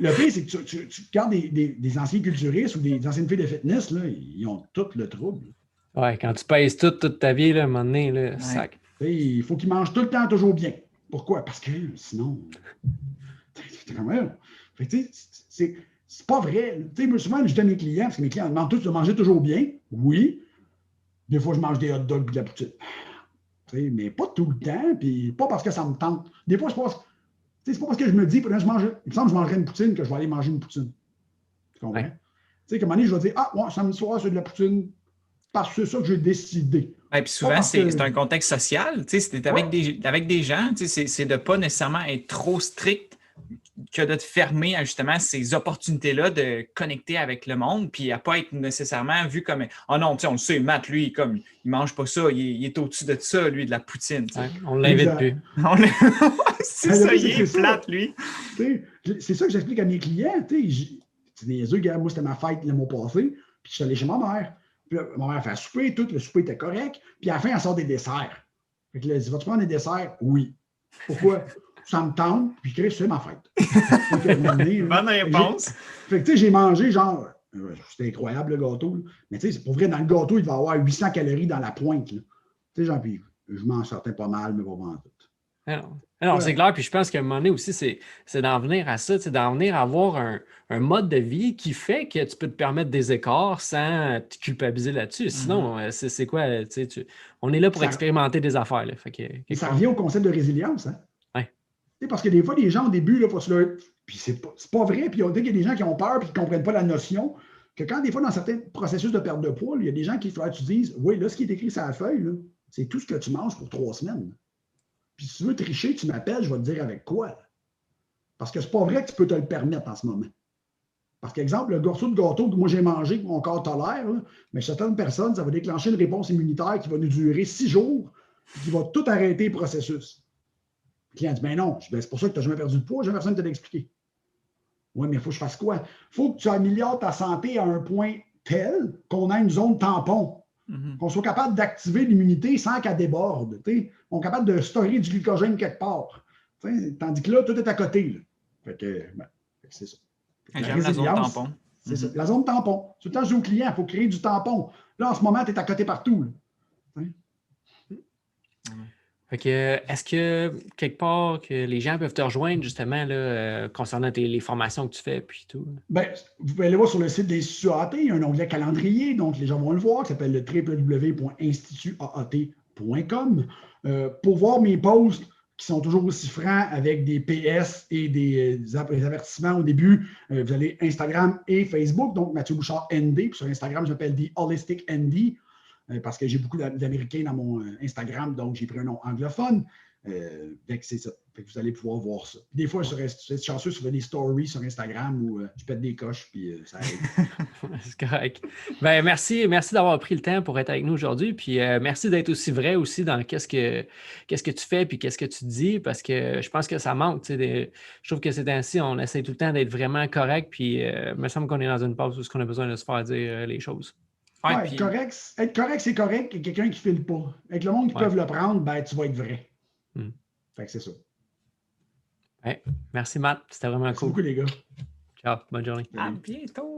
le pire, c'est que tu regardes des anciens culturistes ou des anciennes filles de fitness, là, ils ont tout le trouble. Ouais, quand tu pèses toute ta vie, là, à un moment donné, là, sac. Il faut qu'ils mangent tout le temps toujours bien. Pourquoi? Parce que sinon. C'est pas vrai. Souvent, je dis à mes clients, parce que mes clients demandent tous de manger toujours bien. Oui. Des fois, je mange des hot dogs et de la poutine. Mais pas tout le temps, puis pas parce que ça me tente. Des fois, c'est pas parce que je me dis, il me semble que je mangerais une poutine que je vais aller manger une poutine. Tu comprends? Ouais. Comme un moment donné, je vais dire, ouais, samedi soir, c'est de la poutine, parce que c'est ça que j'ai décidé. Et puis souvent, c'est un contexte social. Si tu es avec des gens, c'est de ne pas nécessairement être trop strict que de te fermer à justement ces opportunités-là de connecter avec le monde, puis à ne pas être nécessairement vu comme « Oh non, on le sait, Matt, lui, comme il ne mange pas ça, il est au-dessus de ça, lui, de la poutine. » On ne l'invite plus. C'est ça, il est plate, lui. C'est ça que j'explique à mes clients. C'est niaiseux, gars, moi, c'était ma fête le mois passé, puis je suis allé chez ma mère. Puis là, ma mère a fait un souper, tout, le souper était correct, puis à la fin, elle sort des desserts. Fait que là, elle dit, vas-tu prendre des desserts? Oui. Pourquoi? Ça me tente, puis Chris, c'est ma fête. Bonne réponse. Fait que tu sais, j'ai mangé genre, c'était incroyable le gâteau, là. Mais tu sais, pour vrai, dans le gâteau, il va y avoir 800 calories dans la pointe. Tu sais, genre, puis je m'en sortais pas mal, mais pas vraiment tout. Non, c'est clair. Puis je pense qu'à un moment donné aussi, c'est d'en venir à ça, d'en venir à avoir un mode de vie qui fait que tu peux te permettre des écarts sans te culpabiliser là-dessus. Sinon, c'est quoi? On est là pour expérimenter des affaires. Là. Fait que, ça revient au concept de résilience. Hein? Ouais. Parce que des fois, les gens, au début, là, faut se leur... Puis c'est pas vrai. Puis il y a des gens qui ont peur et qui ne comprennent pas la notion que quand, des fois, dans certains processus de perte de poids, il y a des gens qui font que tu dises, oui, là, ce qui est écrit sur la feuille, là, c'est tout ce que tu manges pour 3 semaines. Puis si tu veux tricher, tu m'appelles, je vais te dire avec quoi. Là. Parce que c'est pas vrai que tu peux te le permettre en ce moment. Parce qu'exemple, le morceau de gâteau que moi j'ai mangé, que mon corps tolère, là, mais certaines personnes, ça va déclencher une réponse immunitaire qui va nous durer 6 jours et qui va tout arrêter le processus. Le client dit, ben non, c'est pour ça que tu n'as jamais perdu de poids, j'ai personne qui t'a expliqué. Oui, mais il faut que je fasse quoi? Il faut que tu améliores ta santé à un point tel qu'on ait une zone tampon. Qu'on soit capable d'activer l'immunité sans qu'elle déborde. On est capable de stocker du glycogène quelque part. Tandis que là, tout est à côté. Là. Fait que c'est ça. J'aime la zone tampon. C'est ça. La zone tampon. Tout le temps, je dis au client, il faut créer du tampon. Là, en ce moment, tu es à côté partout. Fait que, est-ce que quelque part que les gens peuvent te rejoindre justement là, concernant les formations que tu fais puis tout? Ben, vous pouvez aller voir sur le site d'Institut AAT, il y a un onglet calendrier, donc les gens vont le voir, qui s'appelle le www.institutaat.com. Pour voir mes posts qui sont toujours aussi francs avec des PS et des avertissements au début, vous allez Instagram et Facebook, donc Mathieu Bouchard ND, puis sur Instagram, je m'appelle The Holistic ND. Parce que j'ai beaucoup d'Américains dans mon Instagram, donc j'ai pris un nom anglophone. C'est ça. Fait que vous allez pouvoir voir ça. Puis des fois, je suis chanceux, je fais des stories sur Instagram où je pète des coches, puis ça aide. C'est correct. Ben, merci d'avoir pris le temps pour être avec nous aujourd'hui. Puis merci d'être aussi vrai aussi dans qu'est-ce que tu fais puis qu'est-ce que tu dis, parce que je pense que ça manque. Je trouve que ces temps-ci, on essaie tout le temps d'être vraiment correct, puis il me semble qu'on est dans une pause où on a besoin de se faire dire les choses. Ouais, puis... être correct, c'est correct. Et quelqu'un qui ne file pas. Avec le monde qui peuvent le prendre, ben, tu vas être vrai. Fait que c'est ça. Ouais. Merci, Matt. C'était vraiment cool. Merci beaucoup, les gars. Ciao. Bonne journée. À bientôt.